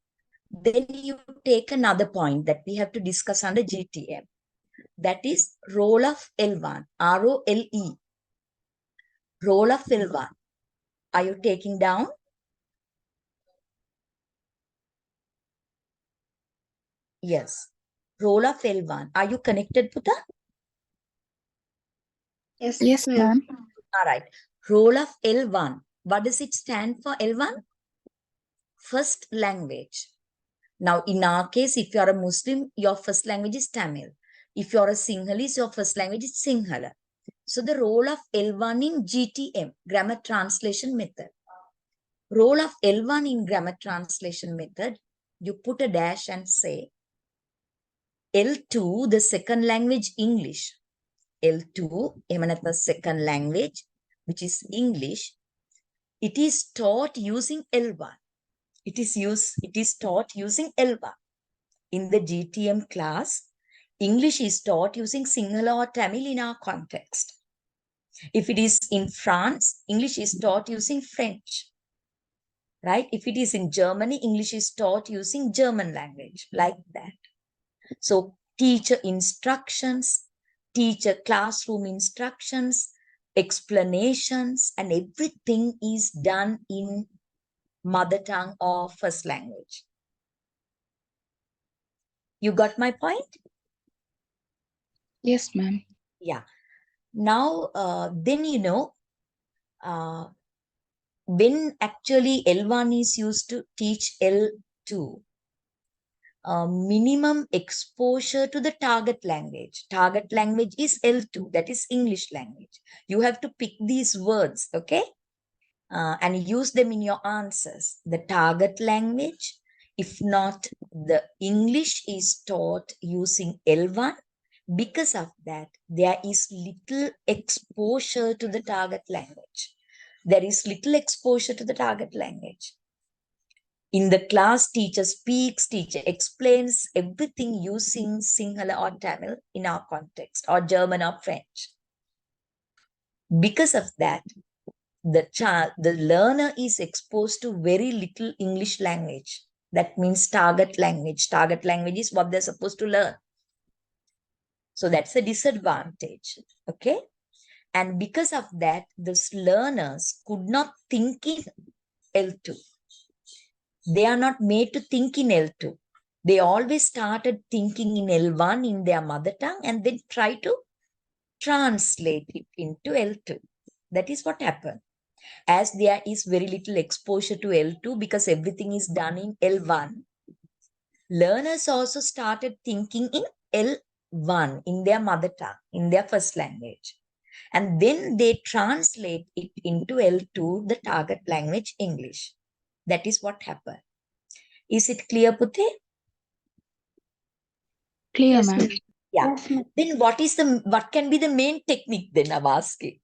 [SPEAKER 1] Then you take another point that we have to discuss under GTM. That is role of L1, R-O-L-E. Role of L1. Are you taking down? Yes. Role of L1. Are you connected, Puta?
[SPEAKER 4] Yes,
[SPEAKER 2] Yes,
[SPEAKER 4] ma'am.
[SPEAKER 2] ma'am.
[SPEAKER 1] All right. Role of L1. What does it stand for, L1? First language. Now, in our case, if you are a Muslim, your first language is Tamil. If you are a Sinhalese, your first language is Sinhala. So the role of L1 in GTM, grammar translation method. Role of L1 in grammar translation method, you put a dash and say L2, the second language English. L2, the second language, which is English. It is taught using L1. It is taught using L1. In the GTM class, English is taught using Sinhala or Tamil in our context. If it is in France, English is taught using French. Right? If it is in Germany, English is taught using German language, like that. So teacher instructions, teacher classroom instructions, explanations, and everything is done in mother tongue or first language. You got my point?
[SPEAKER 2] Yes, ma'am.
[SPEAKER 1] Yeah. Now, then, when actually L1 is used to teach L2, minimum exposure to the target language. Target language is L2, that is English language. You have to pick these words, okay? And use them in your answers. The target language, if not the English is taught using L1. Because of that, there is little exposure to the target language. There is little exposure to the target language. In the class, teacher speaks, teacher explains everything using Sinhala or Tamil in our context, or German or French. Because of that, the learner is exposed to very little English language. That means target language. Target language is what they're supposed to learn. So that's a disadvantage. Okay. And because of that, these learners could not think in L2. They are not made to think in L2. They always started thinking in L1 in their mother tongue and then try to translate it into L2. That is what happened. As there is very little exposure to L2 because everything is done in L1, learners also started thinking in L1 in their mother tongue, in their first language. And then they translate it into L2, the target language English. That is what happened. Is it clear, Puthe?
[SPEAKER 2] Clear,
[SPEAKER 4] Yes,
[SPEAKER 2] ma'am.
[SPEAKER 4] ma'am.
[SPEAKER 1] Yeah.
[SPEAKER 5] Yes, ma'am.
[SPEAKER 1] Then what can be the main technique then, I'm asking?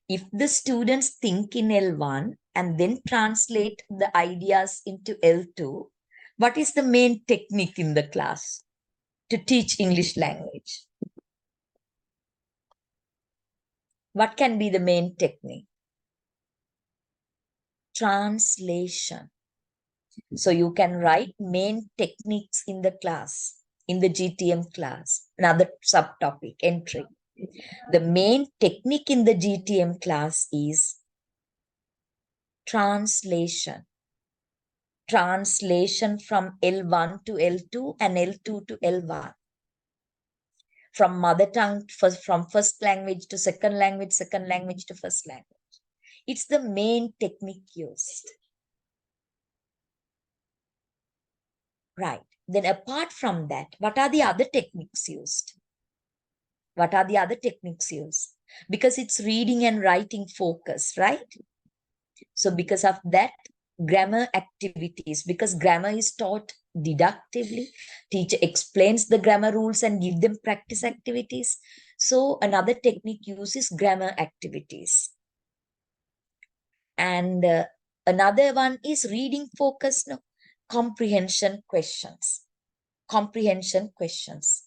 [SPEAKER 1] If the students think in L1 and then translate the ideas into L2, what is the main technique in the class to teach English language? What can be the main technique? Translation. So you can write main techniques in the class, in the GTM class, another subtopic entry. The main technique in the GTM class is translation. Translation from L1 to L2 and L2 to L1. From mother tongue, from first language to second language to first language. It's the main technique used. Right. Then apart from that, what are the other techniques used? What are the other techniques used? Because it's reading and writing focus, right? So because of that, grammar activities, because grammar is taught deductively, teacher explains the grammar rules and give them practice activities. So another technique uses grammar activities. And another one is reading focus, no? Comprehension questions. Comprehension questions.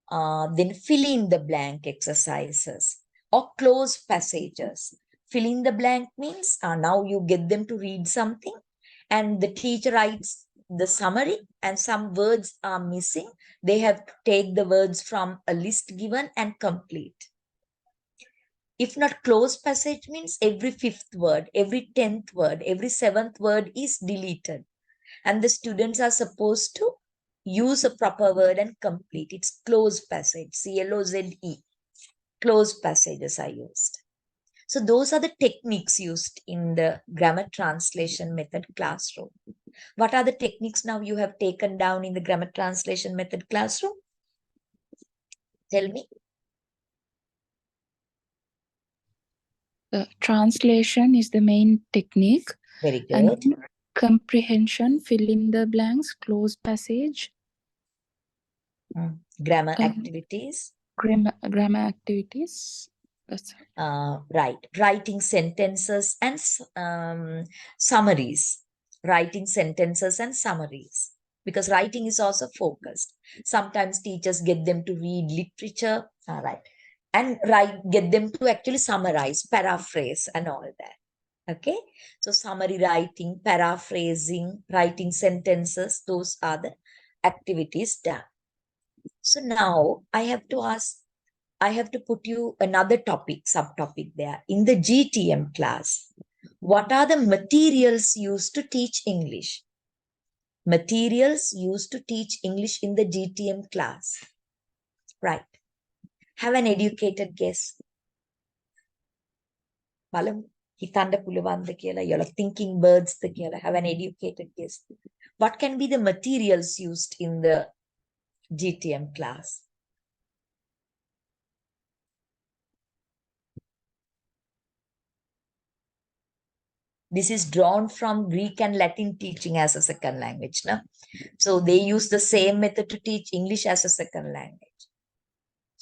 [SPEAKER 1] Then fill in the blank exercises or close passages. Fill in the blank means now you get them to read something and the teacher writes the summary and some words are missing, they have to take the words from a list given and complete. If not, close passage means every 5th word, every 10th word, every 7th word is deleted. And the students are supposed to use a proper word and complete. It's closed passage, C-L-O-Z-E. Closed passages are used. So those are the techniques used in the grammar translation method classroom. What are the techniques now you have taken down in the grammar translation method classroom? Tell me.
[SPEAKER 2] Translation is the main technique.
[SPEAKER 1] Very good.
[SPEAKER 2] And comprehension, fill in the blanks, close passage.
[SPEAKER 1] Grammar activities.
[SPEAKER 2] Grammar activities. That's
[SPEAKER 1] Right. Writing sentences and summaries. Writing sentences and summaries. Because writing is also focused. Sometimes teachers get them to read literature. All right. And get them to actually summarize, paraphrase and all that. Okay. So summary writing, paraphrasing, writing sentences, those are the activities done. So now I have to put you another subtopic there. In the GTM class, what are the materials used to teach English? Materials used to teach English in the GTM class. Right. Have an educated guess. You're thinking birds. Have an educated guess. What can be the materials used in the GTM class? This is drawn from Greek and Latin teaching as a second language. No? So they use the same method to teach English as a second language.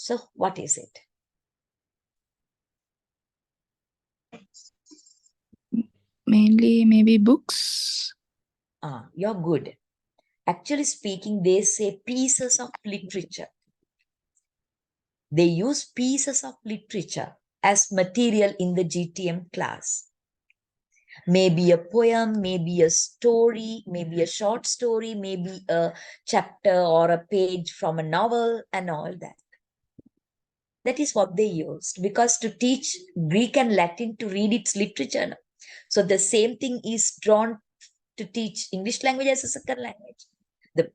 [SPEAKER 1] So what is it?
[SPEAKER 2] mainly maybe books.
[SPEAKER 1] You're good. Actually speaking, they say pieces of literature. They use pieces of literature as material in the GTM class. Maybe a poem, maybe a story, maybe a short story, maybe a chapter or a page from a novel and all that. That is what they used, because to teach Greek and Latin to read its literature. So the same thing is drawn to teach English language as a second language. The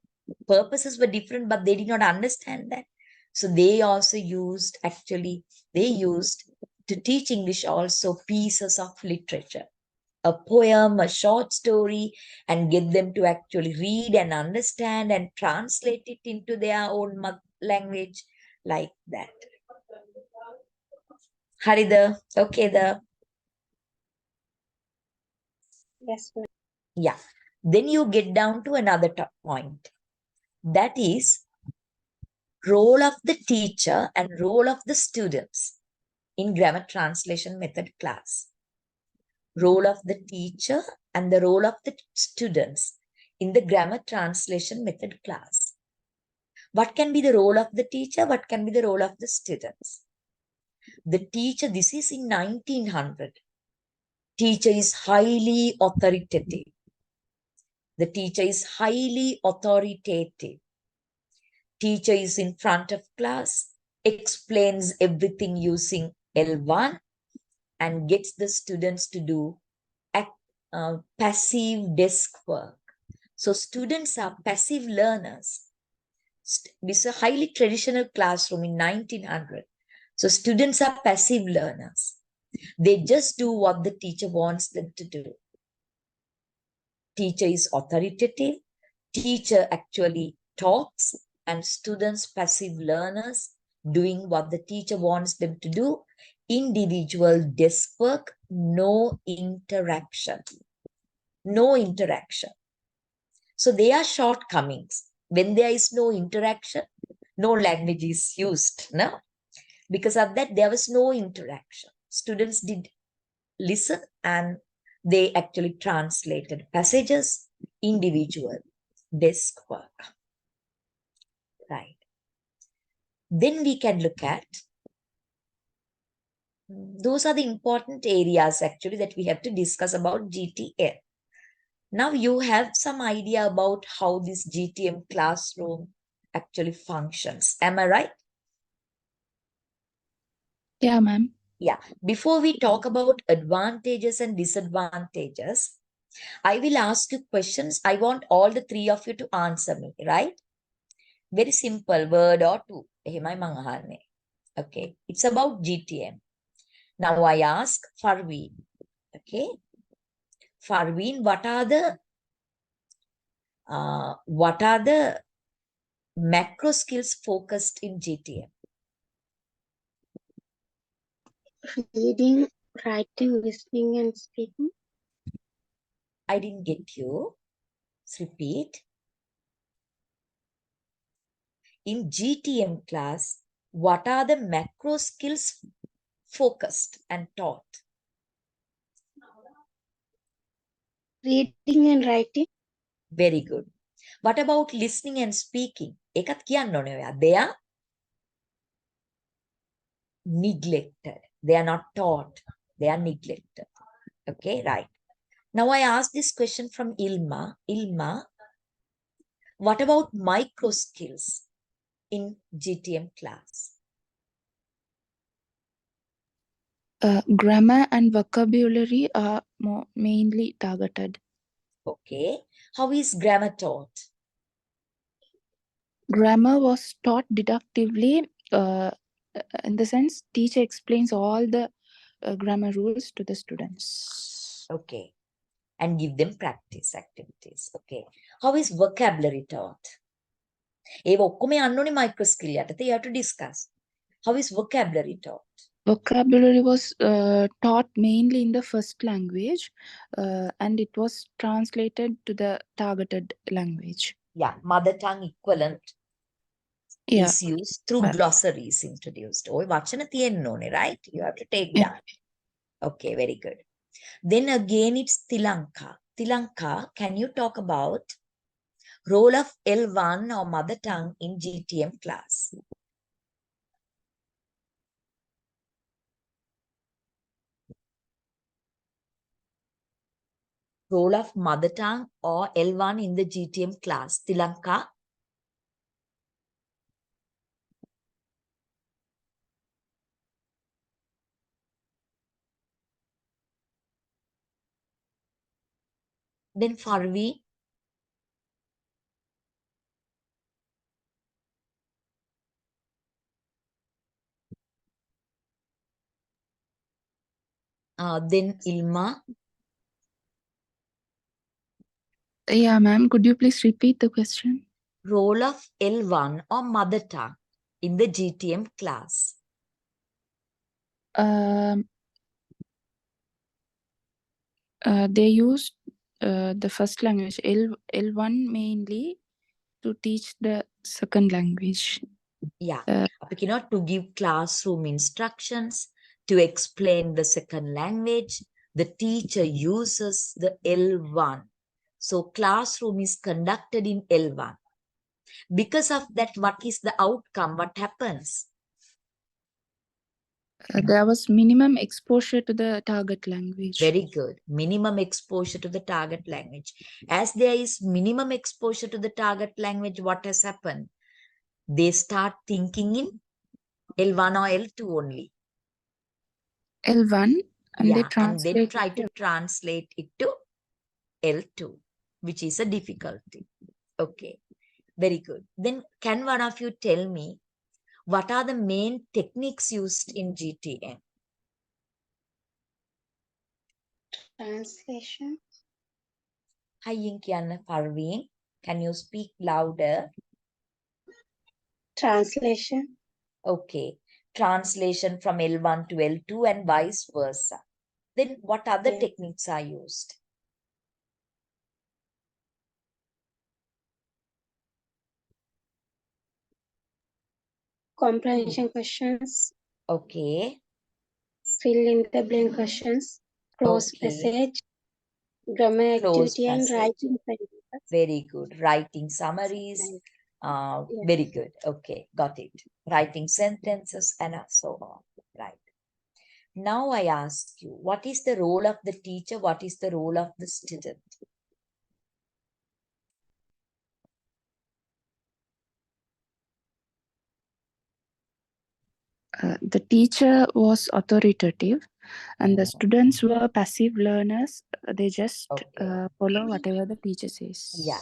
[SPEAKER 1] purposes were different, but they did not understand that. So they also used, they used to teach English also pieces of literature. A poem, a short story, and get them to actually read and understand and translate it into their own language like that. Harida, okay,
[SPEAKER 4] Yes, ma'am.
[SPEAKER 1] yeah. Then you get down to another point. That is role of the teacher and role of the students in grammar translation method class. Role of the teacher and the role of the students in the grammar translation method class. What can be the role of the teacher? What can be the role of the students? The teacher, this is in 1900. Teacher is highly authoritative. The teacher is highly authoritative. Teacher is in front of class, explains everything using L1 and gets the students to do passive desk work. So students are passive learners. This is a highly traditional classroom in 1900. So students are passive learners. They just do what the teacher wants them to do. Teacher is authoritative. Teacher actually talks, and students passive learners doing what the teacher wants them to do. Individual desk work, no interaction. No interaction. So there are shortcomings. When there is no interaction, no language is used. No? Because of that, there was no interaction. Students did listen and they actually translated passages, individual desk work. Right. Then we can look at, those are the important areas actually that we have to discuss about GTM. Now you have some idea about how this GTM classroom actually functions. Am I right?
[SPEAKER 2] Yeah, ma'am.
[SPEAKER 1] Yeah. Before we talk about advantages and disadvantages, I will ask you questions. I want all the three of you to answer me, right? Very simple, word or two. එහෙමයි මං අහන්නේ. Okay. It's about GTM. Now I ask Farveen. Okay. Farveen, what are the macro skills focused in GTM?
[SPEAKER 4] Reading, writing, listening, and speaking.
[SPEAKER 1] I didn't get you. Let's repeat. In GTM class, what are the macro skills focused and taught?
[SPEAKER 4] Reading and writing.
[SPEAKER 1] Very good. What about listening and speaking? ඒකත් කියන්න ඕනේ ඔයා. They are neglected. They are not taught. They are neglected. Okay, right. Now I ask this question from Ilma. Ilma, what about micro skills in GTM class?
[SPEAKER 2] Grammar and vocabulary are mainly targeted.
[SPEAKER 1] Okay. How is grammar taught?
[SPEAKER 2] Grammar was taught deductively, in the sense teacher explains all the grammar rules to the students.
[SPEAKER 1] Okay. And give them practice activities. Okay. How is vocabulary taught? ඒව ඔක්කොම යන්න ඕනේ micro skill යටතේ. You have to discuss. How is vocabulary taught?
[SPEAKER 2] Vocabulary was taught mainly in the first language, and it was translated to the targeted language.
[SPEAKER 1] Yeah, mother tongue equivalent
[SPEAKER 2] Yeah.
[SPEAKER 1] is used through glossaries introduced. ඔය වචන තියෙන්න ඕනේ, right? You have to take
[SPEAKER 2] Yeah.
[SPEAKER 1] that. Okay, very good. Then again, it's Tilanka. Tilanka, can you talk about role of L1 or mother tongue in GTM class? Role of mother tongue or L1 in the GTM class. Tilanka? Then Farvi? Then Ilma?
[SPEAKER 2] Yeah, ma'am. Could you please repeat the question?
[SPEAKER 1] Role of L1 or mother tongue in the GTM class.
[SPEAKER 2] They used the first language L1 mainly to teach the second language.
[SPEAKER 1] Yeah, to give classroom instructions, to explain the second language, the teacher uses the L1. So classroom is conducted in L1. Because of that, what is the outcome? What happens?
[SPEAKER 2] There was minimum exposure to the target language.
[SPEAKER 1] Very good. Minimum exposure to the target language. As there is minimum exposure to the target language, what has happened? They start thinking in L1 or L2 only.
[SPEAKER 2] L1, and
[SPEAKER 1] Yeah,
[SPEAKER 2] they
[SPEAKER 1] and
[SPEAKER 2] translate
[SPEAKER 1] then try to translate it to L2, which is a difficulty. Okay, very good. Then can one of you tell me what are the main techniques used in GTM?
[SPEAKER 4] Translation.
[SPEAKER 1] Hi, Inkiana Parveen. Can you speak louder?
[SPEAKER 4] Translation.
[SPEAKER 1] Okay, translation from L1 to L2 and vice versa. Then what other
[SPEAKER 4] Yeah.
[SPEAKER 1] techniques are used?
[SPEAKER 4] Comprehension questions.
[SPEAKER 1] Okay,
[SPEAKER 4] Fill in the blank questions. Close
[SPEAKER 1] okay,
[SPEAKER 4] passage. Grammar
[SPEAKER 1] close
[SPEAKER 4] activity and
[SPEAKER 1] passage.
[SPEAKER 4] writing sentences.
[SPEAKER 1] Very good. Writing summaries.
[SPEAKER 4] Yeah.
[SPEAKER 1] Very good. Okay, got it. Writing sentences and so on. Right. Now I ask you, what is the role of the teacher? What is the role of the student?
[SPEAKER 2] The teacher was authoritative and the students were passive learners. They just follow whatever the teacher says.
[SPEAKER 1] Yeah.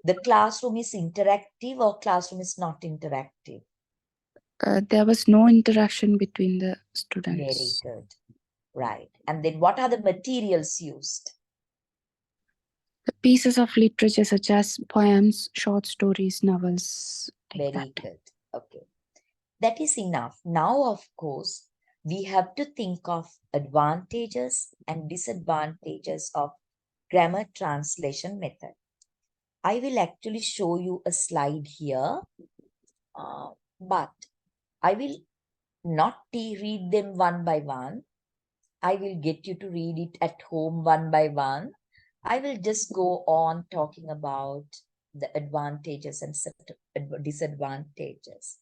[SPEAKER 1] The classroom is interactive or classroom is not interactive?
[SPEAKER 2] There was no interaction between the students.
[SPEAKER 1] Very good. Right. And then what are the materials used?
[SPEAKER 2] The pieces of literature such as poems, short stories, novels.
[SPEAKER 1] Very good. Okay. That is enough. Now, of course, we have to think of advantages and disadvantages of grammar translation method. I will actually show you a slide here, but I will not read them one by one. I will get you to read it at home one by one. I will just go on talking about the advantages and disadvantages.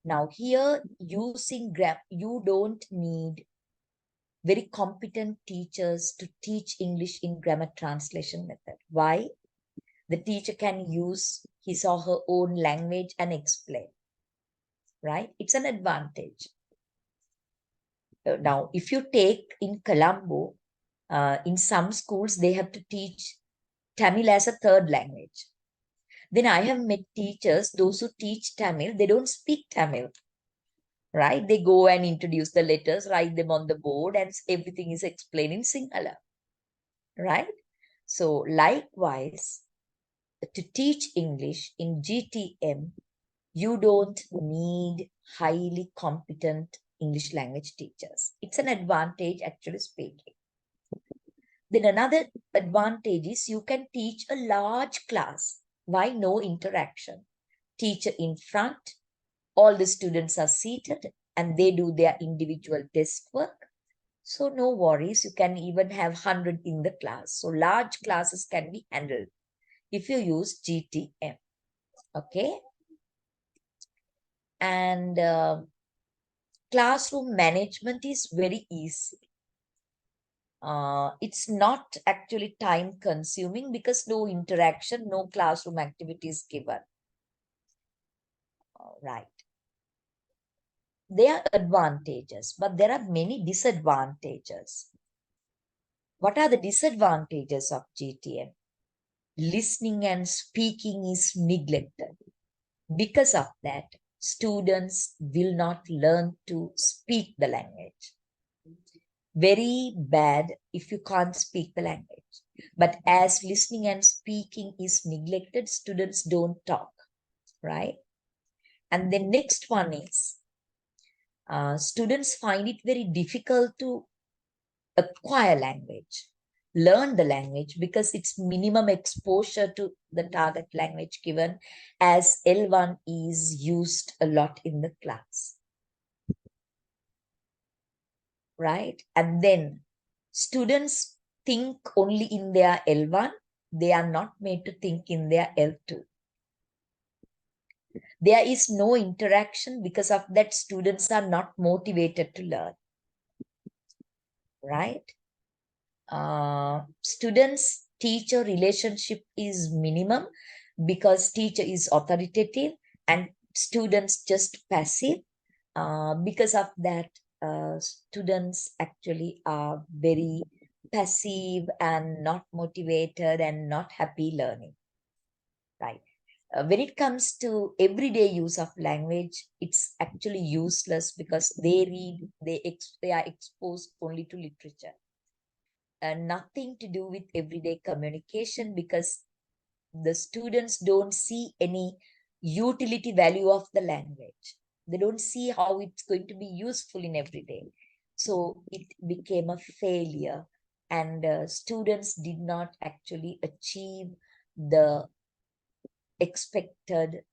[SPEAKER 1] Now here, using you don't need very competent teachers to teach English in grammar translation method. Why? The teacher can use his or her own language and explain, right? It's an advantage. Now, if you take in Colombo, in some schools, they have to teach Tamil as a third language. Then I have met teachers, those who teach Tamil, they don't speak Tamil, right? They go and introduce the letters, write them on the board, and everything is explained in Sinhala, right? So likewise, to teach English in GTM, you don't need highly competent English language teachers. It's an advantage, actually speaking. Then another advantage is you can teach a large class. Why no interaction? Teacher in front, all the students are seated and they do their individual desk work. So no worries, you can even have 100 in the class. So large classes can be handled if you use GTM. Okay. And classroom management is very easy. It's not actually time consuming because no interaction, no classroom activities given. Right. There are advantages, but there are many disadvantages. What are the disadvantages of GTM? Listening and speaking is neglected. Because of that, students will not learn to speak the language. Very bad if you can't speak the language. But as listening and speaking is neglected, students don't talk, right? And the next one is, students find it very difficult to acquire language, learn the language, because it's minimum exposure to the target language given, as L1 is used a lot in the class. Right? And then students think only in their L1, they are not made to think in their L2. There is no interaction, because of that students are not motivated to learn. Right? Students teacher relationship is minimum because teacher is authoritative and students just passive. Because of that, students actually are very passive and not motivated and not happy learning, right? When it comes to everyday use of language, it's actually useless because they are exposed only to literature. Nothing to do with everyday communication, because the students don't see any utility value of the language. They don't see how it's going to be useful in everyday. So it became a failure, and students did not actually achieve the expected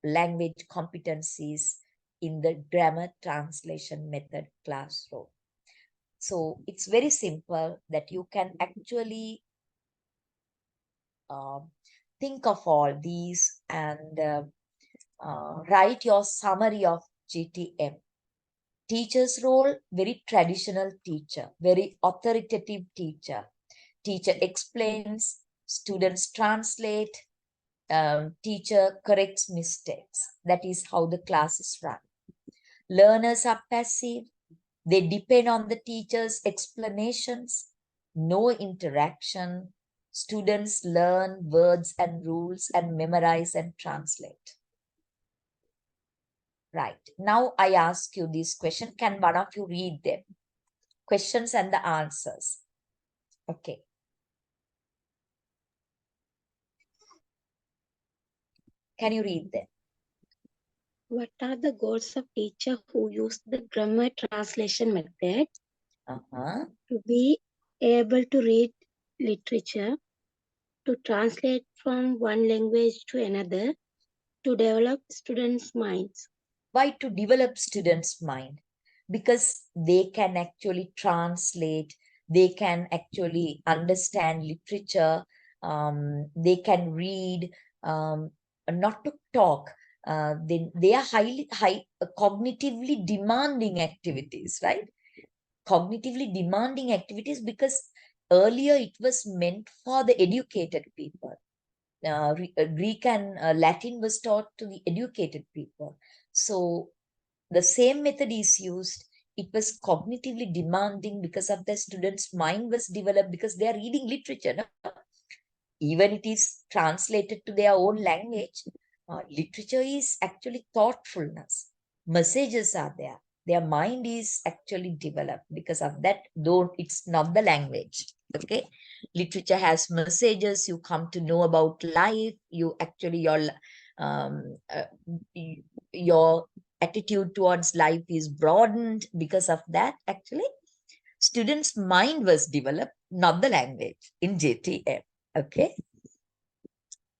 [SPEAKER 1] language competencies in the grammar translation method classroom. So it's very simple that you can actually think of all these and write your summary of GTM. Teacher's role, very traditional teacher, very authoritative teacher. Teacher explains, students translate, teacher corrects mistakes. That is how the class is run. Learners are passive. They depend on the teacher's explanations. No interaction. Students learn words and rules and memorize and translate. Right. Now I ask you this question. Can one of you read them? Questions and the answers. Okay. Can you read them?
[SPEAKER 4] What are the goals of teacher who use the grammar translation method? To be able to read literature, to translate from one language to another, to develop students' minds.
[SPEAKER 1] Why to develop students' mind? Because they can actually translate, they can actually understand literature, they can read, not to talk. They are cognitively demanding activities, right? Cognitively demanding activities, because earlier it was meant for the educated people. Greek and Latin was taught to the educated people. So the same method is used. It was cognitively demanding because of the student's mind was developed because they are reading literature. No? Even it is translated to their own language. Literature is actually thoughtfulness. Messages are there. Their mind is actually developed because of that, though it's not the language. Okay. Literature has messages. You come to know about life. You actually, um, uh, your attitude towards life is broadened because of that. Actually, students' mind was developed, not the language in JTM. Okay.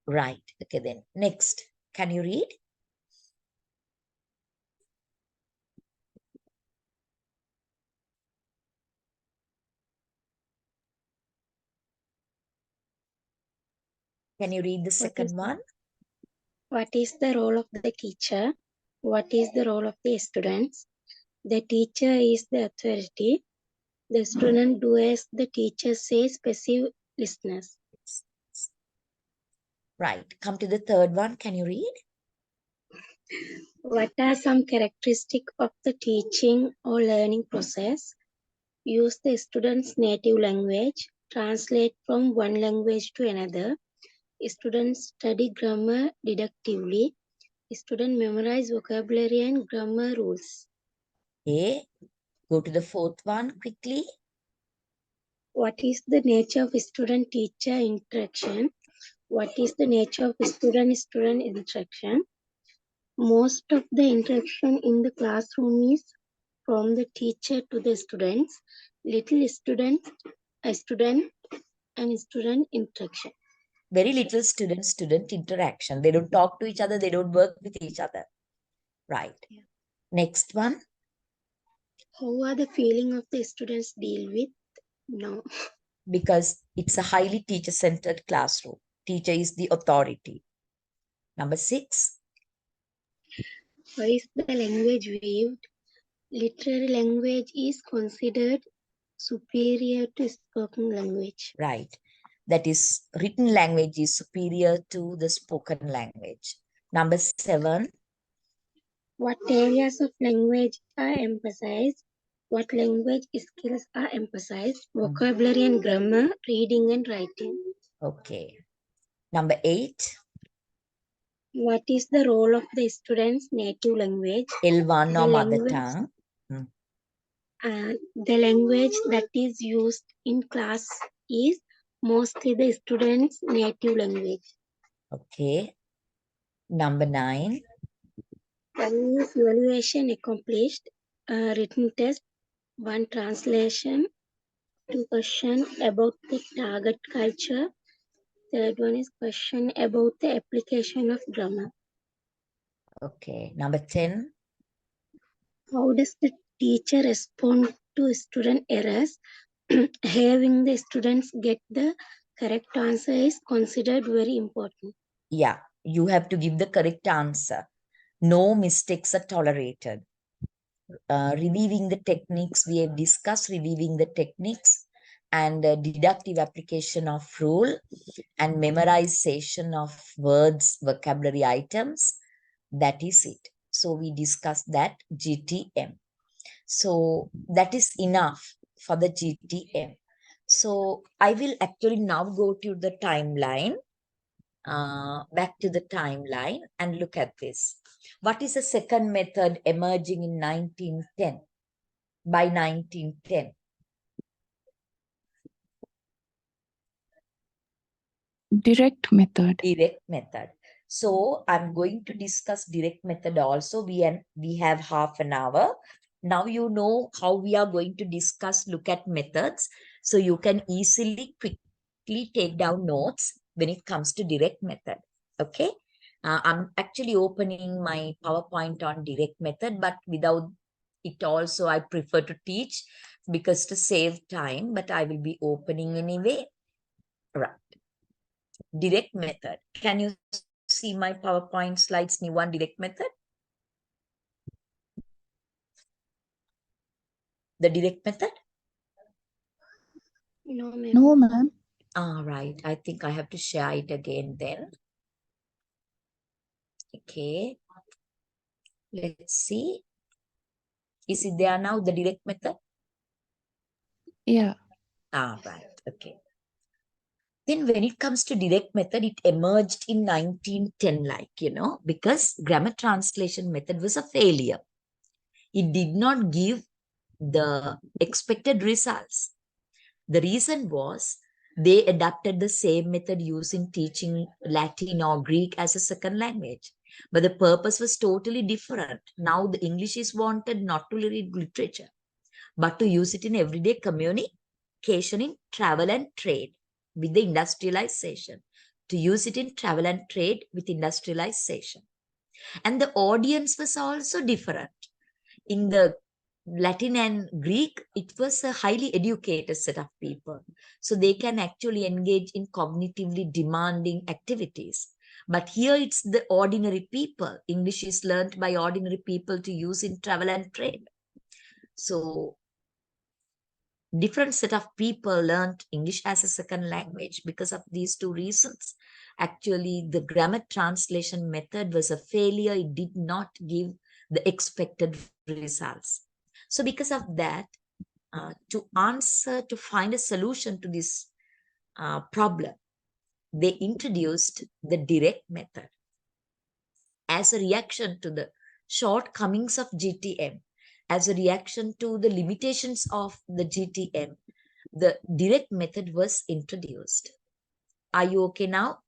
[SPEAKER 1] Right. Okay, then next. Can you read? Can you read the second one?
[SPEAKER 4] What is the role of the teacher? What is the role of the students? The teacher is the authority. The student do as the teacher says, passive listeners.
[SPEAKER 1] Right. Come to the third one. Can you read?
[SPEAKER 4] What are some characteristics of the teaching or learning process? Use the student's native language. Translate from one language to another. Students study grammar deductively. Students memorize vocabulary and grammar rules.
[SPEAKER 1] Okay. Go to the fourth one quickly.
[SPEAKER 4] What is the nature of student-teacher interaction? What is the nature of student-student interaction? Most of the interaction in the classroom is from the teacher to the students. Little student, a student, and student interaction.
[SPEAKER 1] Very little student-student interaction. They don't talk to each other. They don't work with each other. Right.
[SPEAKER 4] Yeah.
[SPEAKER 1] Next one.
[SPEAKER 4] How are the feeling of the students deal with? No.
[SPEAKER 1] Because it's a highly teacher-centered classroom. Teacher is the authority. Number 6.
[SPEAKER 4] Why is the language waived? Literary language is considered superior to spoken language.
[SPEAKER 1] Right. That is, written language is superior to the spoken language. Number 7.
[SPEAKER 4] What areas of language are emphasized? What language skills are emphasized? Vocabulary and grammar, reading and writing.
[SPEAKER 1] Okay. Number 8.
[SPEAKER 4] What is the role of the student's native language?
[SPEAKER 1] L1
[SPEAKER 4] The
[SPEAKER 1] or mother
[SPEAKER 4] language,
[SPEAKER 1] tongue.
[SPEAKER 4] the language that is used in class is mostly the student's native language.
[SPEAKER 1] Okay. Number 9.
[SPEAKER 4] One is evaluation accomplished, written test, one translation, 2 question about the target culture. Third one is question about the application of grammar.
[SPEAKER 1] Okay. Number 10.
[SPEAKER 4] How does the teacher respond to student errors? Having the students get the correct answer is considered very important.
[SPEAKER 1] Yeah, you have to give the correct answer. No mistakes are tolerated. Reviewing the techniques, we have discussed reviewing the techniques and deductive application of rule and memorization of words, vocabulary items. That is it. So we discussed that GTM. So that is enough for the GTM. So I will actually now go to the timeline, back to the timeline and look at this. What is the second method emerging in 1910? By 1910.
[SPEAKER 2] Direct method.
[SPEAKER 1] Direct method. So I'm going to discuss direct method also. We have half an hour. Now you know how we are going to discuss, look at methods. So you can easily, quickly take down notes when it comes to direct method. Okay. I'm actually opening my PowerPoint on direct method, but without it also, I prefer to teach because to save time, but I will be opening anyway. Right. Direct method. Can you see my PowerPoint slides, new one, direct method? The direct method?
[SPEAKER 4] No, ma'am.
[SPEAKER 2] No, ma'am.
[SPEAKER 1] All right. I think I have to share it again then. Okay. Let's see. Is it there now, the direct method?
[SPEAKER 2] Yeah.
[SPEAKER 1] All right. Okay. Then when it comes to direct method, it emerged in 1910, because grammar translation method was a failure. It did not give the expected results. The reason was they adapted the same method used in teaching Latin or Greek as a second language. But the purpose was totally different. Now the English is wanted not to read literature, but to use it in everyday communication in travel and trade with the industrialization. To use it in travel and trade with industrialization. And the audience was also different. In the Latin and Greek, it was a highly educated set of people. So they can actually engage in cognitively demanding activities. But here it's the ordinary people. English is learned by ordinary people to use in travel and trade. So different set of people learned English as a second language because of these two reasons. Actually, the grammar translation method was a failure. It did not give the expected results. So because of that, to find a solution to this problem, they introduced the direct method as a reaction to the shortcomings of GTM, as a reaction to the limitations of the GTM. The direct method was introduced. Are you okay now?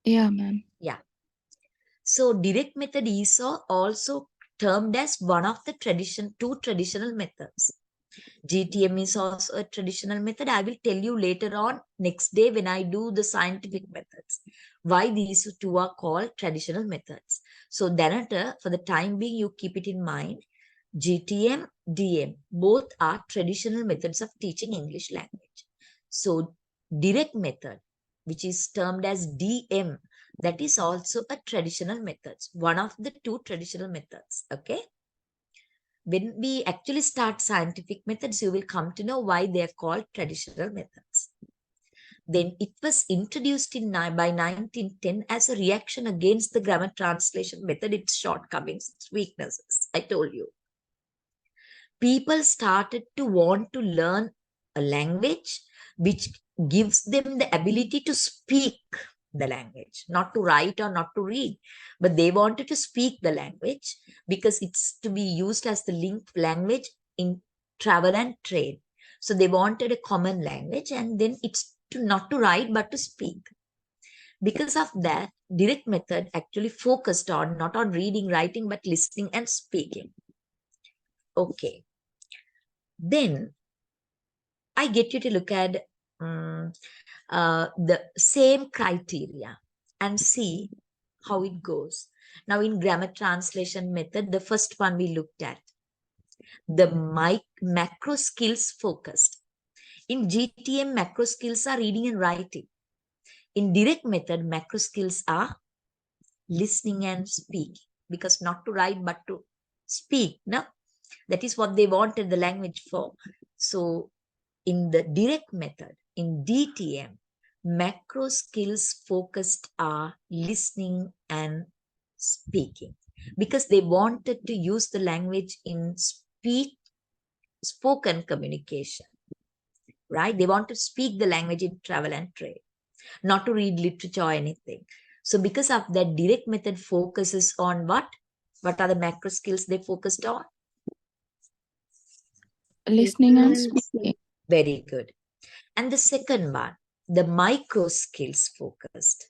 [SPEAKER 2] Yeah, ma'am.
[SPEAKER 1] Yeah. So direct method is also termed as one of the two traditional methods. GTM is also a traditional method. I will tell you later on next day when I do the scientific methods, why these two are called traditional methods. So then for the time being, you keep it in mind. GTM, DM, both are traditional methods of teaching English language. So direct method, which is termed as DM, that is also a traditional method, one of the two traditional methods. Okay. When we actually start scientific methods, you will come to know why they are called traditional methods. Then it was introduced by 1910 as a reaction against the grammar translation method, its shortcomings, its weaknesses. I told you. People started to want to learn a language which gives them the ability to speak the language, not to write or not to read, but they wanted to speak the language because it's to be used as the link language in travel and trade. So they wanted a common language, and then it's not to write but to speak. Because of that, direct method actually focused on not on reading, writing, but listening and speaking. Okay. Then I get you to look at the same criteria and see how it goes. Now in grammar translation method, the first one we looked at, the macro skills focused. In GTM, macro skills are reading and writing. In direct method, macro skills are listening and speaking, because not to write but to speak. No? That is what they wanted the language for. So in the direct method, in DTM, Macro skills focused are listening and speaking, because they wanted to use the language in spoken communication, right? They want to speak the language in travel and trade, not to read literature or anything. So because of that, direct method focuses on what? What are the macro skills they focused on?
[SPEAKER 2] Listening and speaking.
[SPEAKER 1] Very good. And the second one, the micro skills focused.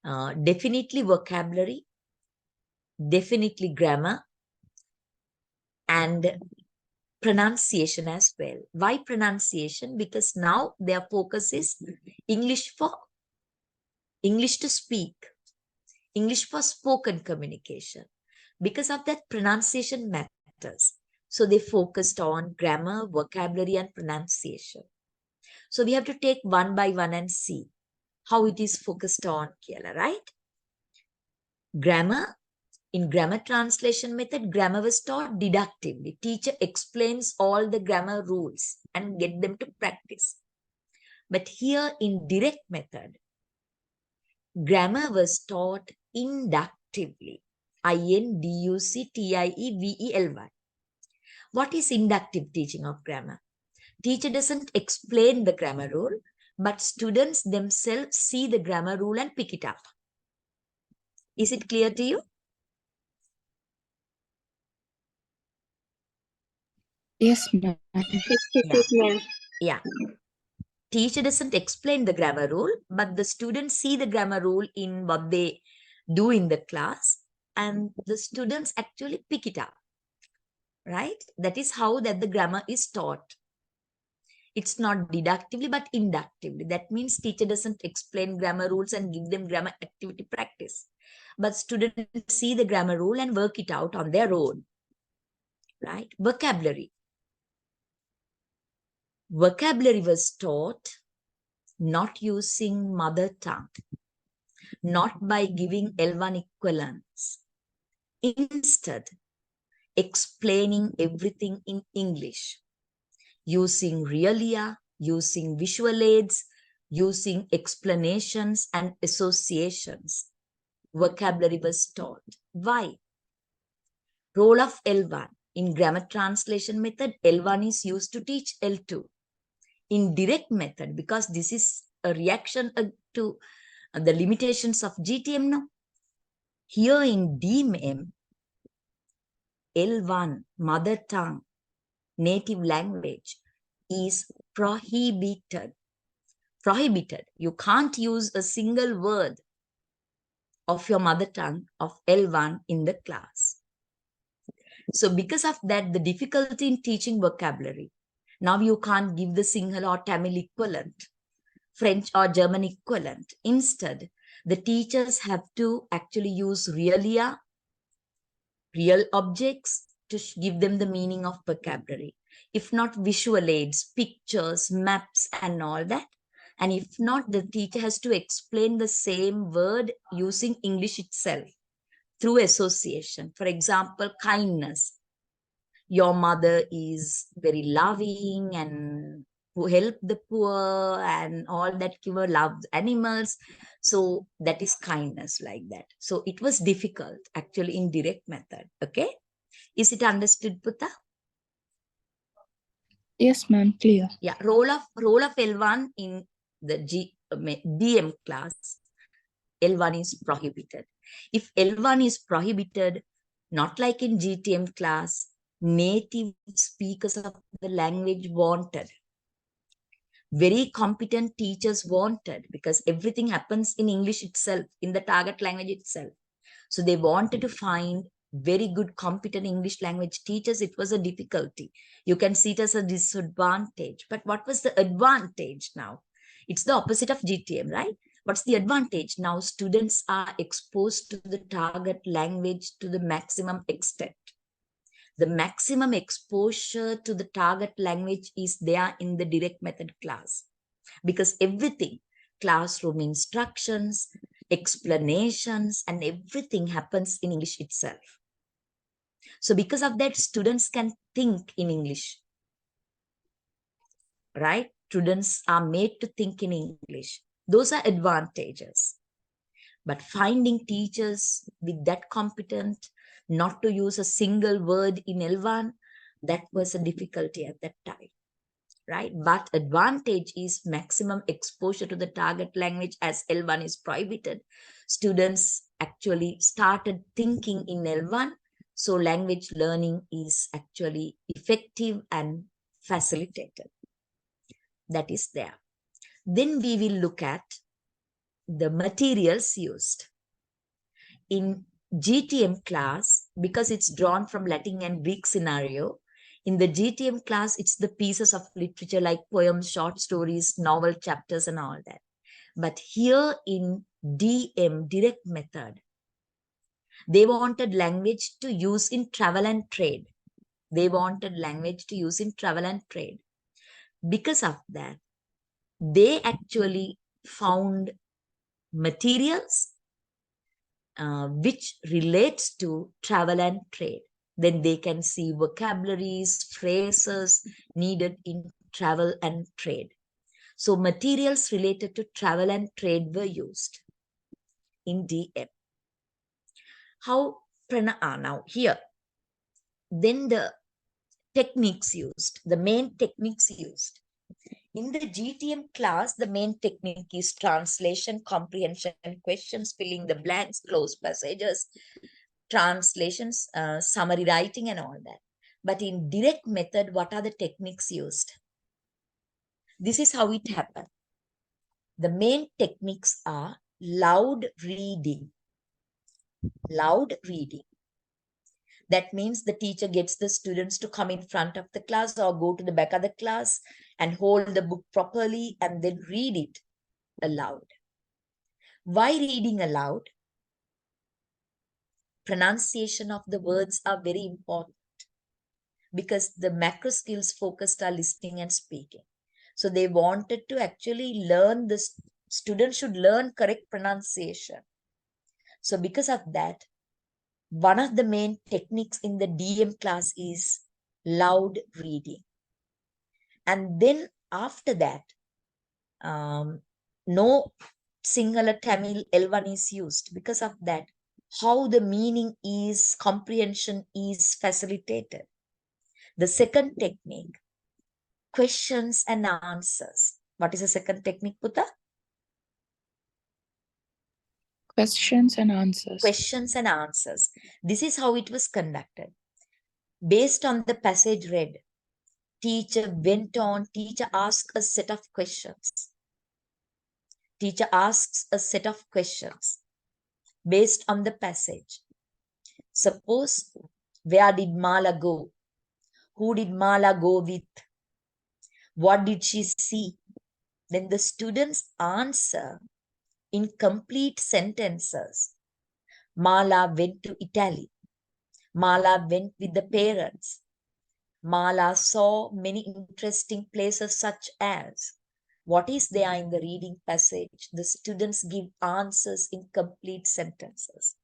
[SPEAKER 1] Definitely vocabulary, definitely grammar, and pronunciation as well. Why pronunciation? Because now their focus is English to speak, English for spoken communication. Because of that, pronunciation matters. So they focused on grammar, vocabulary, and pronunciation. So we have to take one by one and see how it is focused on, Kiela, right? Grammar. In grammar translation method, grammar was taught deductively. Teacher explains all the grammar rules and get them to practice. But here in direct method, grammar was taught inductively. INDUCTIEVELY. What is inductive teaching of grammar? Teacher doesn't explain the grammar rule, but students themselves see the grammar rule and pick it up. Is it clear to you?
[SPEAKER 2] Yes, ma'am.
[SPEAKER 1] Yeah. Teacher doesn't explain the grammar rule, but the students see the grammar rule in what they do in the class, and the students actually pick it up, right? That is how that the grammar is taught. It's not deductively, but inductively. That means teacher doesn't explain grammar rules and give them grammar activity practice, but students see the grammar rule and work it out on their own, right? Vocabulary. Vocabulary was taught not using mother tongue, not by giving L1 equivalents. Instead, explaining everything in English, using realia, using visual aids, using explanations and associations. Vocabulary was taught. Why? Role of L1. In grammar translation method, L1 is used to teach L2. In direct method, because this is a reaction to the limitations of GTM now. Here in DMM, L1, mother tongue, native language, is prohibited. Prohibited. You can't use a single word of your mother tongue of L1 in the class. So because of that, the difficulty in teaching vocabulary. Now you can't give the Sinhala or Tamil equivalent, French or German equivalent. Instead, the teachers have to actually use realia, real objects, to give them the meaning of vocabulary. If not, visual aids, pictures, maps, and all that. And if not, the teacher has to explain the same word using English itself through association. For example, kindness. Your mother is very loving and who help the poor and all that, giver loves animals. So that is kindness, like that. So it was difficult actually in direct method. Okay. Is it understood, Puta?
[SPEAKER 2] Yes, ma'am. Clear.
[SPEAKER 1] Yeah. Role of L1 in the DM class. L1 is prohibited. If L1 is prohibited, not like in GTM class, native speakers of the language wanted. Very competent teachers wanted, because everything happens in English itself, in the target language itself. So they wanted to find very good, competent English language teachers. It was a difficulty. You can see it as a disadvantage. But what was the advantage now? It's the opposite of GTM, right? What's the advantage? Now students are exposed to the target language to the maximum extent. The maximum exposure to the target language is there in the direct method class, because everything, classroom instructions, explanations, and everything happens in English itself. So because of that, students can think in English, right? Students are made to think in English. Those are advantages. But finding teachers with that competent, not to use a single word in L1, that was a difficulty at that time, right? But advantage is maximum exposure to the target language as L1 is prohibited. Students actually started thinking in L1, so language learning is actually effective and facilitated. That is there. Then we will look at the materials used. In GTM class, because it's drawn from Latin and Greek scenario, in the GTM class, it's the pieces of literature like poems, short stories, novel chapters, and all that. But here in DM, direct method, they wanted language to use in travel and trade. They wanted language to use in travel and trade. Because of that, they actually found materials which relates to travel and trade. Then they can see vocabularies, phrases needed in travel and trade. So materials related to travel and trade were used in DM. How now here, then the techniques used, the main techniques used. In the GTM class, the main technique is translation, comprehension, questions, filling the blanks, closed passages, translations, summary writing, and all that. But in direct method, what are the techniques used? This is how it happened. The main techniques are loud reading. Loud reading. That means the teacher gets the students to come in front of the class or go to the back of the class and hold the book properly and then read it aloud. Why reading aloud? Pronunciation of the words are very important because the macro skills focused are listening and speaking. So they wanted to actually learn, the students should learn correct pronunciation. So because of that, one of the main techniques in the DM class is loud reading. And then after that, no Sinhala Tamil L1 is used. Because of that, how the meaning is, comprehension is facilitated. The second technique, questions and answers. What is the second technique, Putta?
[SPEAKER 2] Questions and answers.
[SPEAKER 1] Questions and answers. This is how it was conducted. Based on the passage read, teacher asks a set of questions. Teacher asks a set of questions based on the passage. Suppose, where did Mala go? Who did Mala go with? What did she see? Then the students answer in complete sentences. Mala went to Italy. Mala went with the parents. Mala saw many interesting places such as. What is there in the reading passage? The students give answers in complete sentences.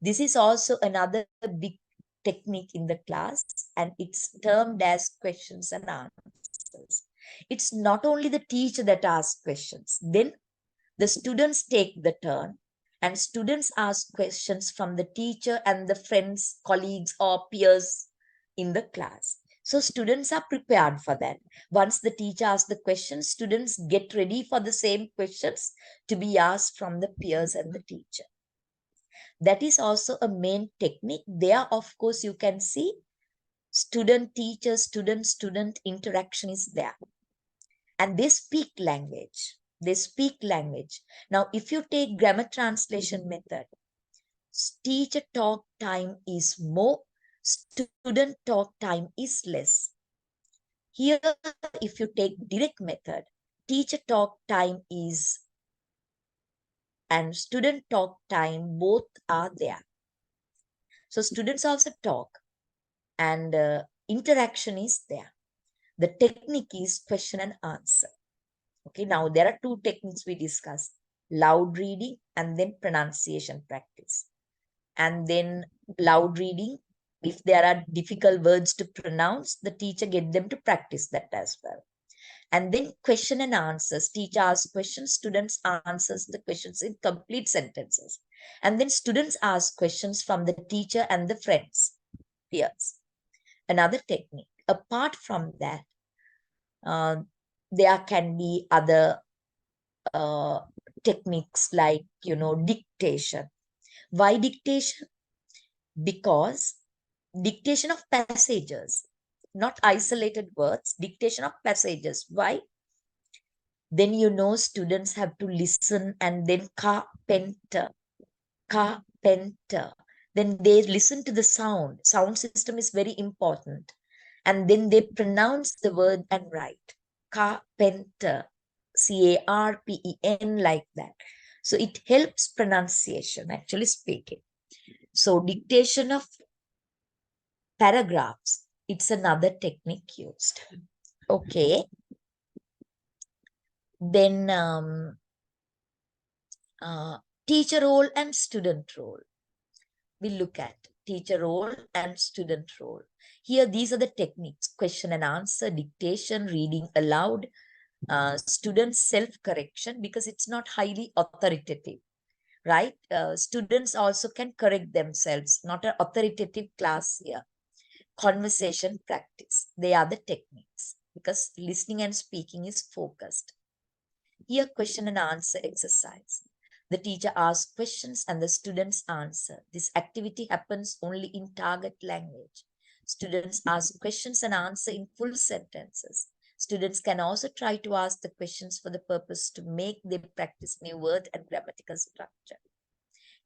[SPEAKER 1] This is also another big technique in the class, and it's termed as questions and answers. It's not only the teacher that asks questions. Then the students take the turn, and students ask questions from the teacher and the friends, colleagues, or peers in the class. So students are prepared for that. Once the teacher asks the questions, students get ready for the same questions to be asked from the peers and the teacher. That is also a main technique. There, of course, you can see student-teacher, student-student interaction is there. And they speak language. They speak language. Now, if you take grammar translation method, teacher talk time is more, student talk time is less. Here, if you take direct method, teacher talk time is and student talk time, both are there. So students also talk and interaction is there. The technique is question and answer. Okay, now there are two techniques we discussed: loud reading and then pronunciation practice. And then loud reading, if there are difficult words to pronounce, the teacher get them to practice that as well. And then question and answers. Teacher asks questions, students answers the questions in complete sentences. And then students ask questions from the teacher and the friends, peers. Another technique. Apart from that, there can be other techniques like, dictation. Why dictation? Because dictation of passages, not isolated words, dictation of passages. Why? Then students have to listen and then carpenter, carpenter. Then they listen to the sound. Sound system is very important. And then they pronounce the word and write. Carpenter, CARPEN, like that. So it helps pronunciation, actually speaking. So dictation of paragraphs, it's another technique used. Okay. Then teacher role and student role. We look at teacher role and student role. Here, these are the techniques: question and answer, dictation, reading aloud, student self-correction, because it's not highly authoritative, right? Students also can correct themselves, not an authoritative class here. Conversation practice, they are the techniques, because listening and speaking is focused. Here, question and answer exercise. The teacher asks questions and the students answer. This activity happens only in target language. Students ask questions and answer in full sentences. Students can also try to ask the questions for the purpose to make them practice new word and grammatical structure.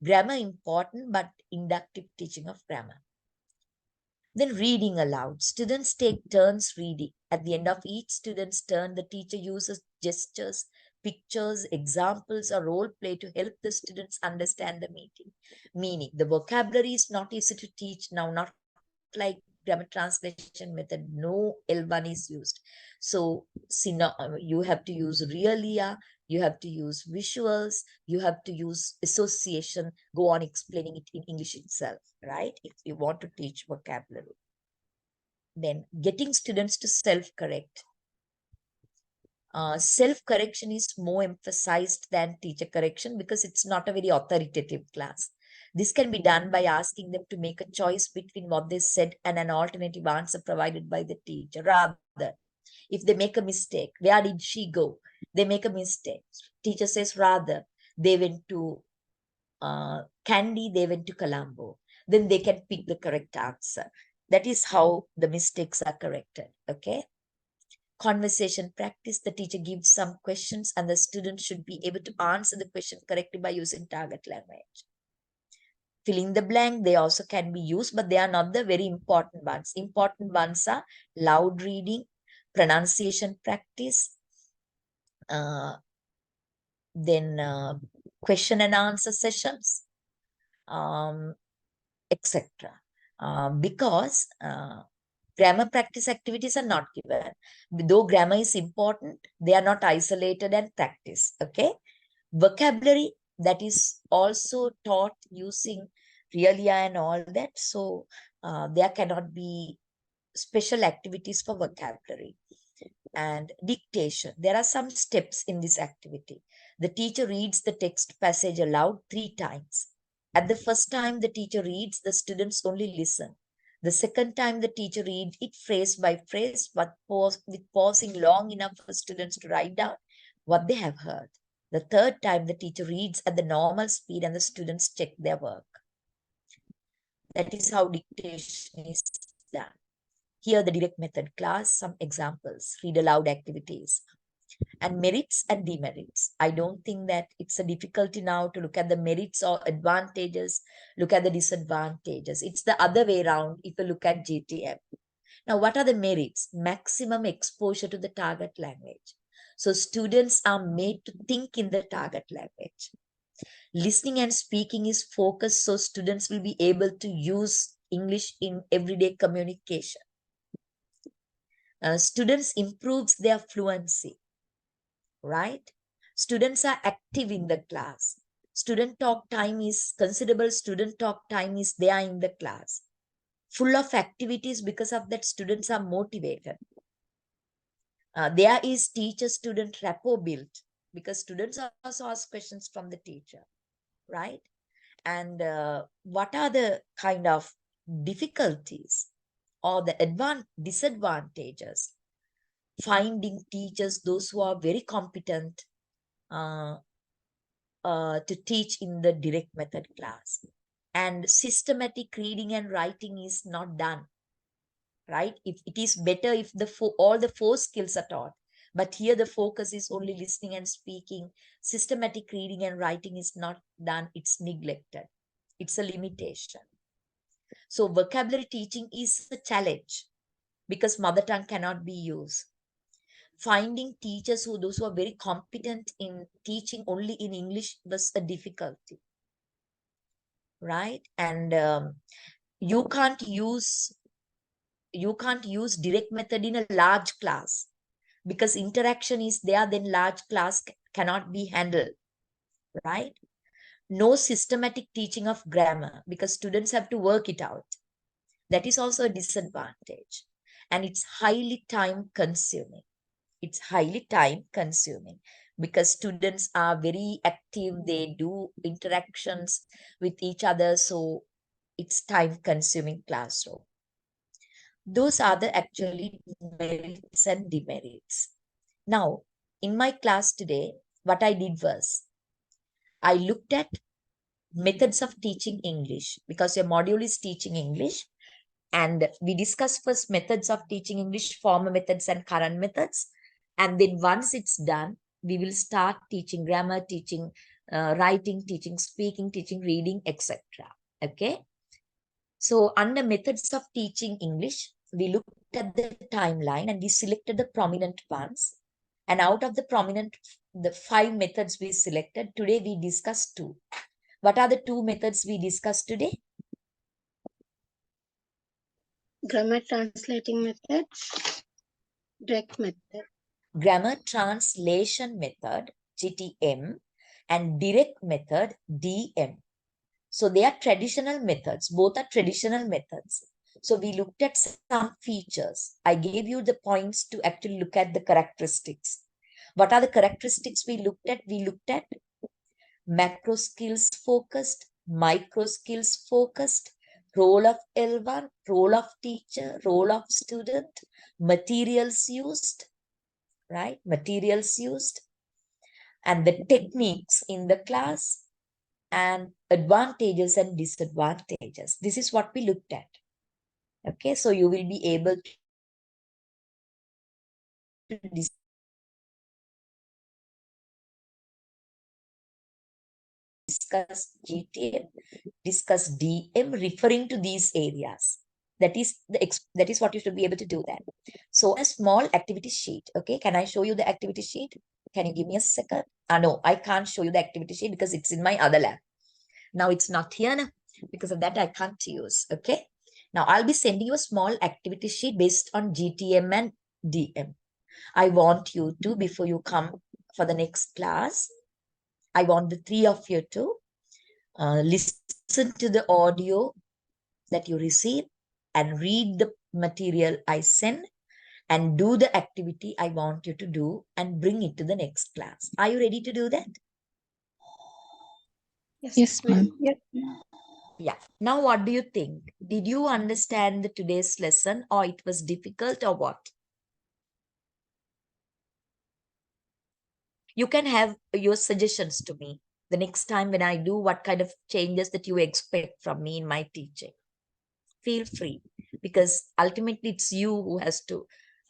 [SPEAKER 1] Grammar important, but inductive teaching of grammar. Then reading aloud. Students take turns reading. At the end of each student's turn, the teacher uses gestures, pictures, examples, or role play to help the students understand the meaning. The vocabulary is not easy to teach now, not like grammar translation method. No L1 is used. So you have to use realia, you have to use visuals, you have to use association, go on explaining it in English itself, right? If you want to teach vocabulary. Then getting students to self-correct. Self-correction is more emphasized than teacher correction because it's not a very authoritative class. This can be done by asking them to make a choice between what they said and an alternative answer provided by the teacher. Rather, if they make a mistake, where did she go? They make a mistake. Teacher says, rather, they went to Kandy, they went to Colombo. Then they can pick the correct answer. That is how the mistakes are corrected, okay? Conversation practice, the teacher gives some questions and the student should be able to answer the question correctly by using target language. Filling the blank, they also can be used, but they are not the very important ones. Important ones are loud reading, pronunciation practice, then question and answer sessions, etc. Because grammar practice activities are not given. Though grammar is important, they are not isolated and practiced, okay? Vocabulary, that is also taught using realia and all that. So there cannot be special activities for vocabulary. And dictation, there are some steps in this activity. The teacher reads the text passage aloud 3 times. At the first time the teacher reads, the students only listen. The second time the teacher reads it phrase by phrase, but with pausing long enough for students to write down what they have heard. The third time the teacher reads at the normal speed and the students check their work. That is how dictation is done. Here the direct method class, some examples, read aloud activities, and merits and demerits. I don't think that it's a difficulty now to look at the merits or advantages, look at the disadvantages. It's the other way around if you look at GTM. Now, what are the merits? Maximum exposure to the target language. So students are made to think in the target language. Listening and speaking is focused, so students will be able to use English in everyday communication. Students improves their fluency, right? Students are active in the class. Student talk time is considerable. Student talk time is there in the class. Full of activities. Because of that, students are motivated. There is teacher-student rapport built because students also ask questions from the teacher, right? And what are the kind of difficulties or the disadvantages? Finding teachers, those who are very competent uh, to teach in the direct method class. And systematic reading and writing is not done, right? If it is better if all the four skills are taught, but here the focus is only listening and speaking. Systematic reading and writing is not done, it's neglected. It's a limitation. So vocabulary teaching is a challenge because mother tongue cannot be used. Finding teachers those who are very competent in teaching only in English was a difficulty, right? And you can't use direct method in a large class because interaction is there, then large class cannot be handled, right? No systematic teaching of grammar because students have to work it out. That is also a disadvantage. And it's highly time consuming. It's highly time consuming because students are very active. They do interactions with each other. So it's time consuming classroom. Those are the actually merits and demerits. Now, in my class today, what I did was I looked at methods of teaching English because your module is teaching English. And we discussed first methods of teaching English, former methods and current methods. And then once it's done, we will start teaching grammar, teaching writing, teaching speaking, teaching reading, etc. Okay. So under methods of teaching English, we looked at the timeline and we selected the prominent ones. And out of the 5 methods we selected, today we discussed 2. What are the 2 methods we discussed today?
[SPEAKER 4] Grammar translating method, direct method.
[SPEAKER 1] Grammar translation method, GTM, and direct method, DM. So they are traditional methods. Both are traditional methods. So we looked at some features. I gave you the points to actually look at the characteristics. What are the characteristics we looked at? We looked at macro skills focused, micro skills focused, role of L1, role of teacher, role of student, materials used, right? Materials used, and the techniques in the class, and advantages and disadvantages. This is what we looked at. Okay, so you will be able to discuss GTM, discuss DM, referring to these areas. That is what you should be able to do that. So a small activity sheet. Okay, can I show you the activity sheet? Can you give me a second? No, I can't show you the activity sheet because it's in my other lab. Now it's not here now. Because of that, I can't use. Okay. Now I'll be sending you a small activity sheet based on GTM and DM. I want you to, before you come for the next class, I want the 3 of you to listen to the audio that you receive and read the material I send and do the activity I want you to do and bring it to the next class. Are you ready to do that?
[SPEAKER 2] Yes, ma'am.
[SPEAKER 4] Yes.
[SPEAKER 1] Yeah. Now, what do you think? Did you understand today's lesson, or it was difficult, or what? You can have your suggestions to me the next time when I do, what kind of changes that you expect from me in my teaching. Feel free, because ultimately it's you who has to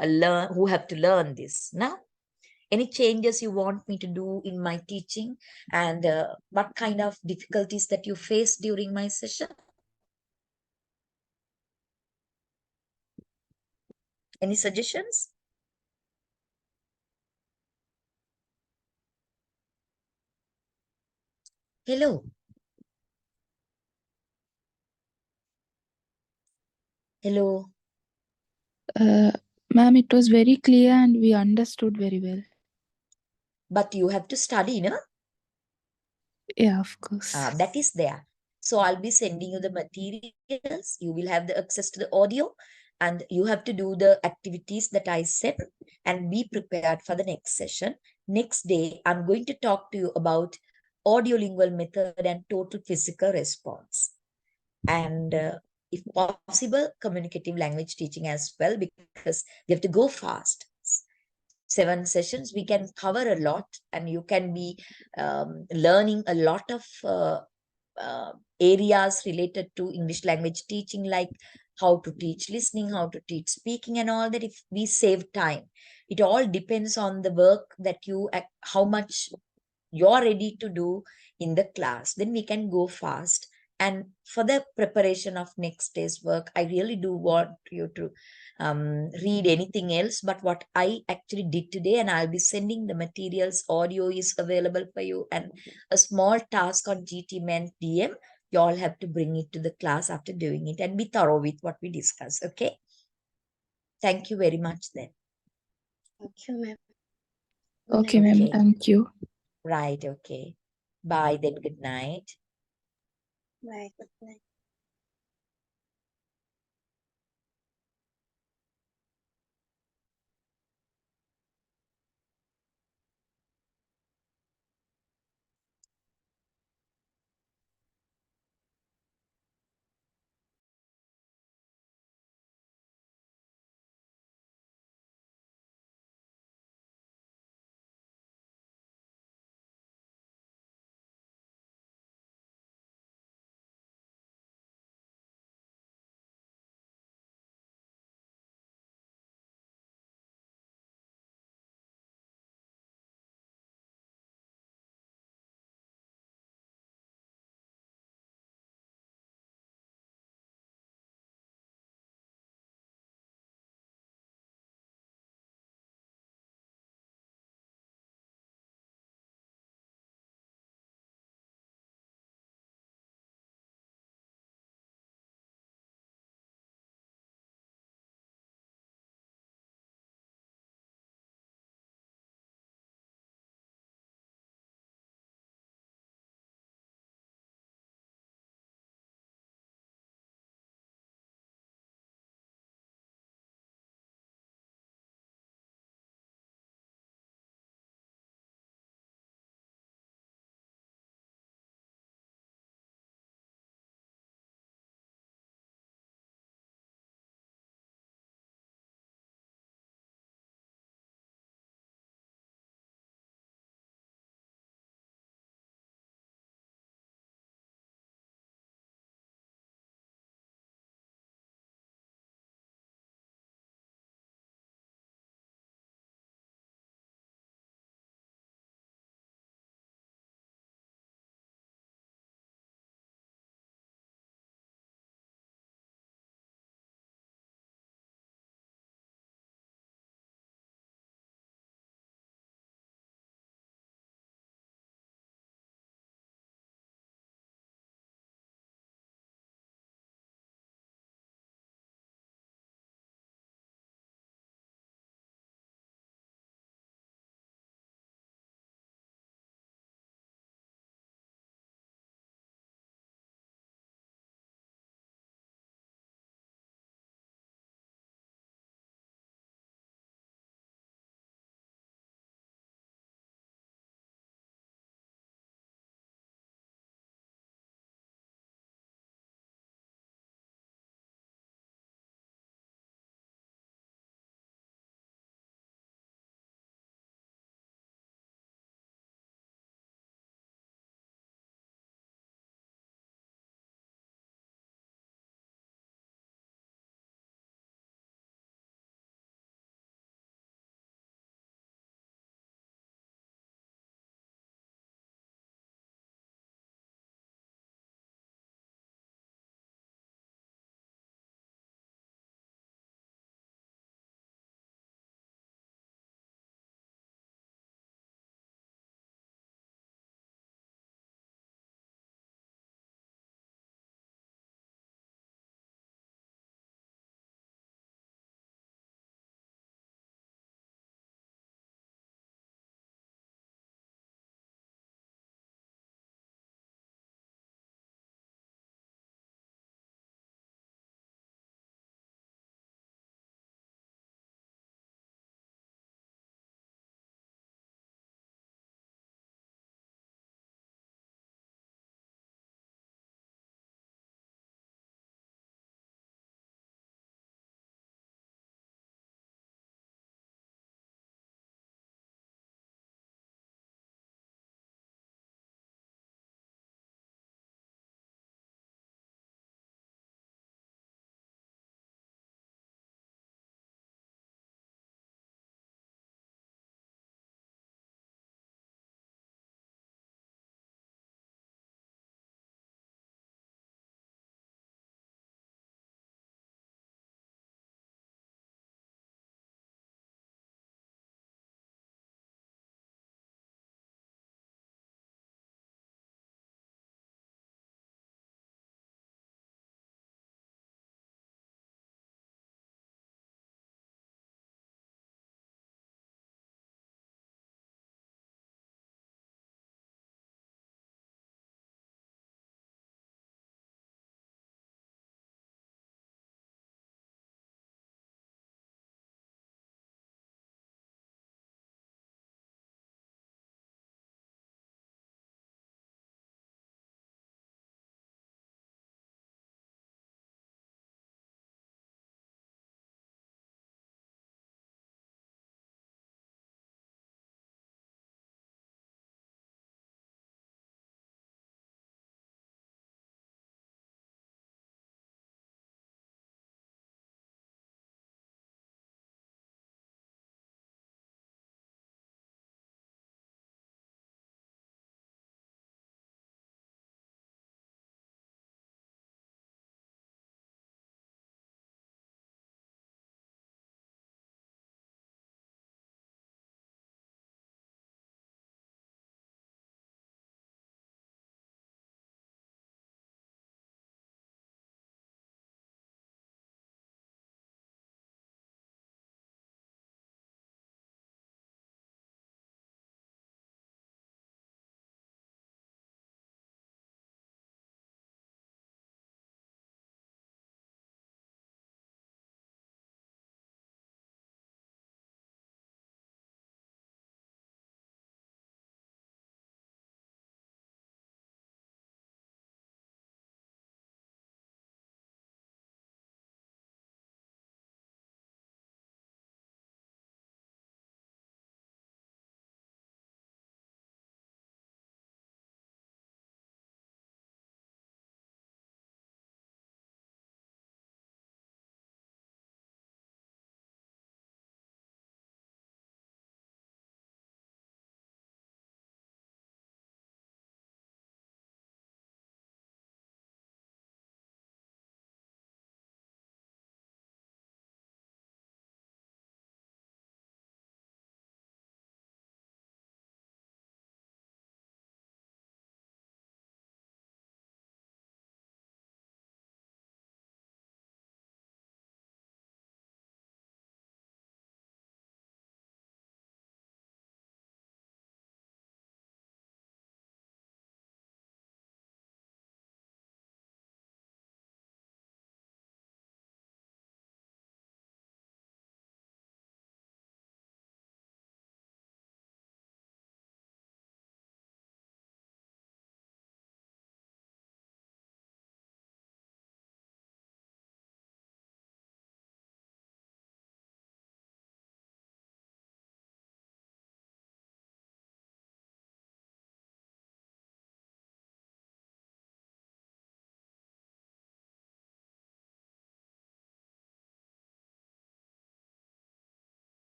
[SPEAKER 1] learn this. Now, any changes you want me to do in my teaching, and what kind of difficulties that you face during my session? Any suggestions? Hello. Hello.
[SPEAKER 2] Ma'am, it was very clear and we understood very well.
[SPEAKER 1] But you have to study, no?
[SPEAKER 2] Yeah, of course.
[SPEAKER 1] That is there. So I'll be sending you the materials. You will have the access to the audio. and you have to do the activities that I said and be prepared for the next session. Next day, I'm going to talk to you about audiolingual method and total physical response. And if possible, communicative language teaching as well, because we have to go fast. 7 sessions, we can cover a lot, and you can be learning a lot of areas related to English language teaching, like how to teach listening, how to teach speaking, and all that. If we save time, it all depends on the work that you, how much you're ready to do in the class, then we can go fast. And for the preparation of next day's work, I really do want you to read anything else but what I actually did today, and I'll be sending the materials. Audio is available for you, and a small task on GTman DM. You all have to bring it to the class after doing it, and be thorough with what we discuss. Okay, thank you very much then.
[SPEAKER 4] Thank you, ma'am.
[SPEAKER 2] Okay, ma'am.
[SPEAKER 1] Okay.
[SPEAKER 2] Thank you.
[SPEAKER 1] Right, okay, bye then, good night.
[SPEAKER 4] Bye. Good night.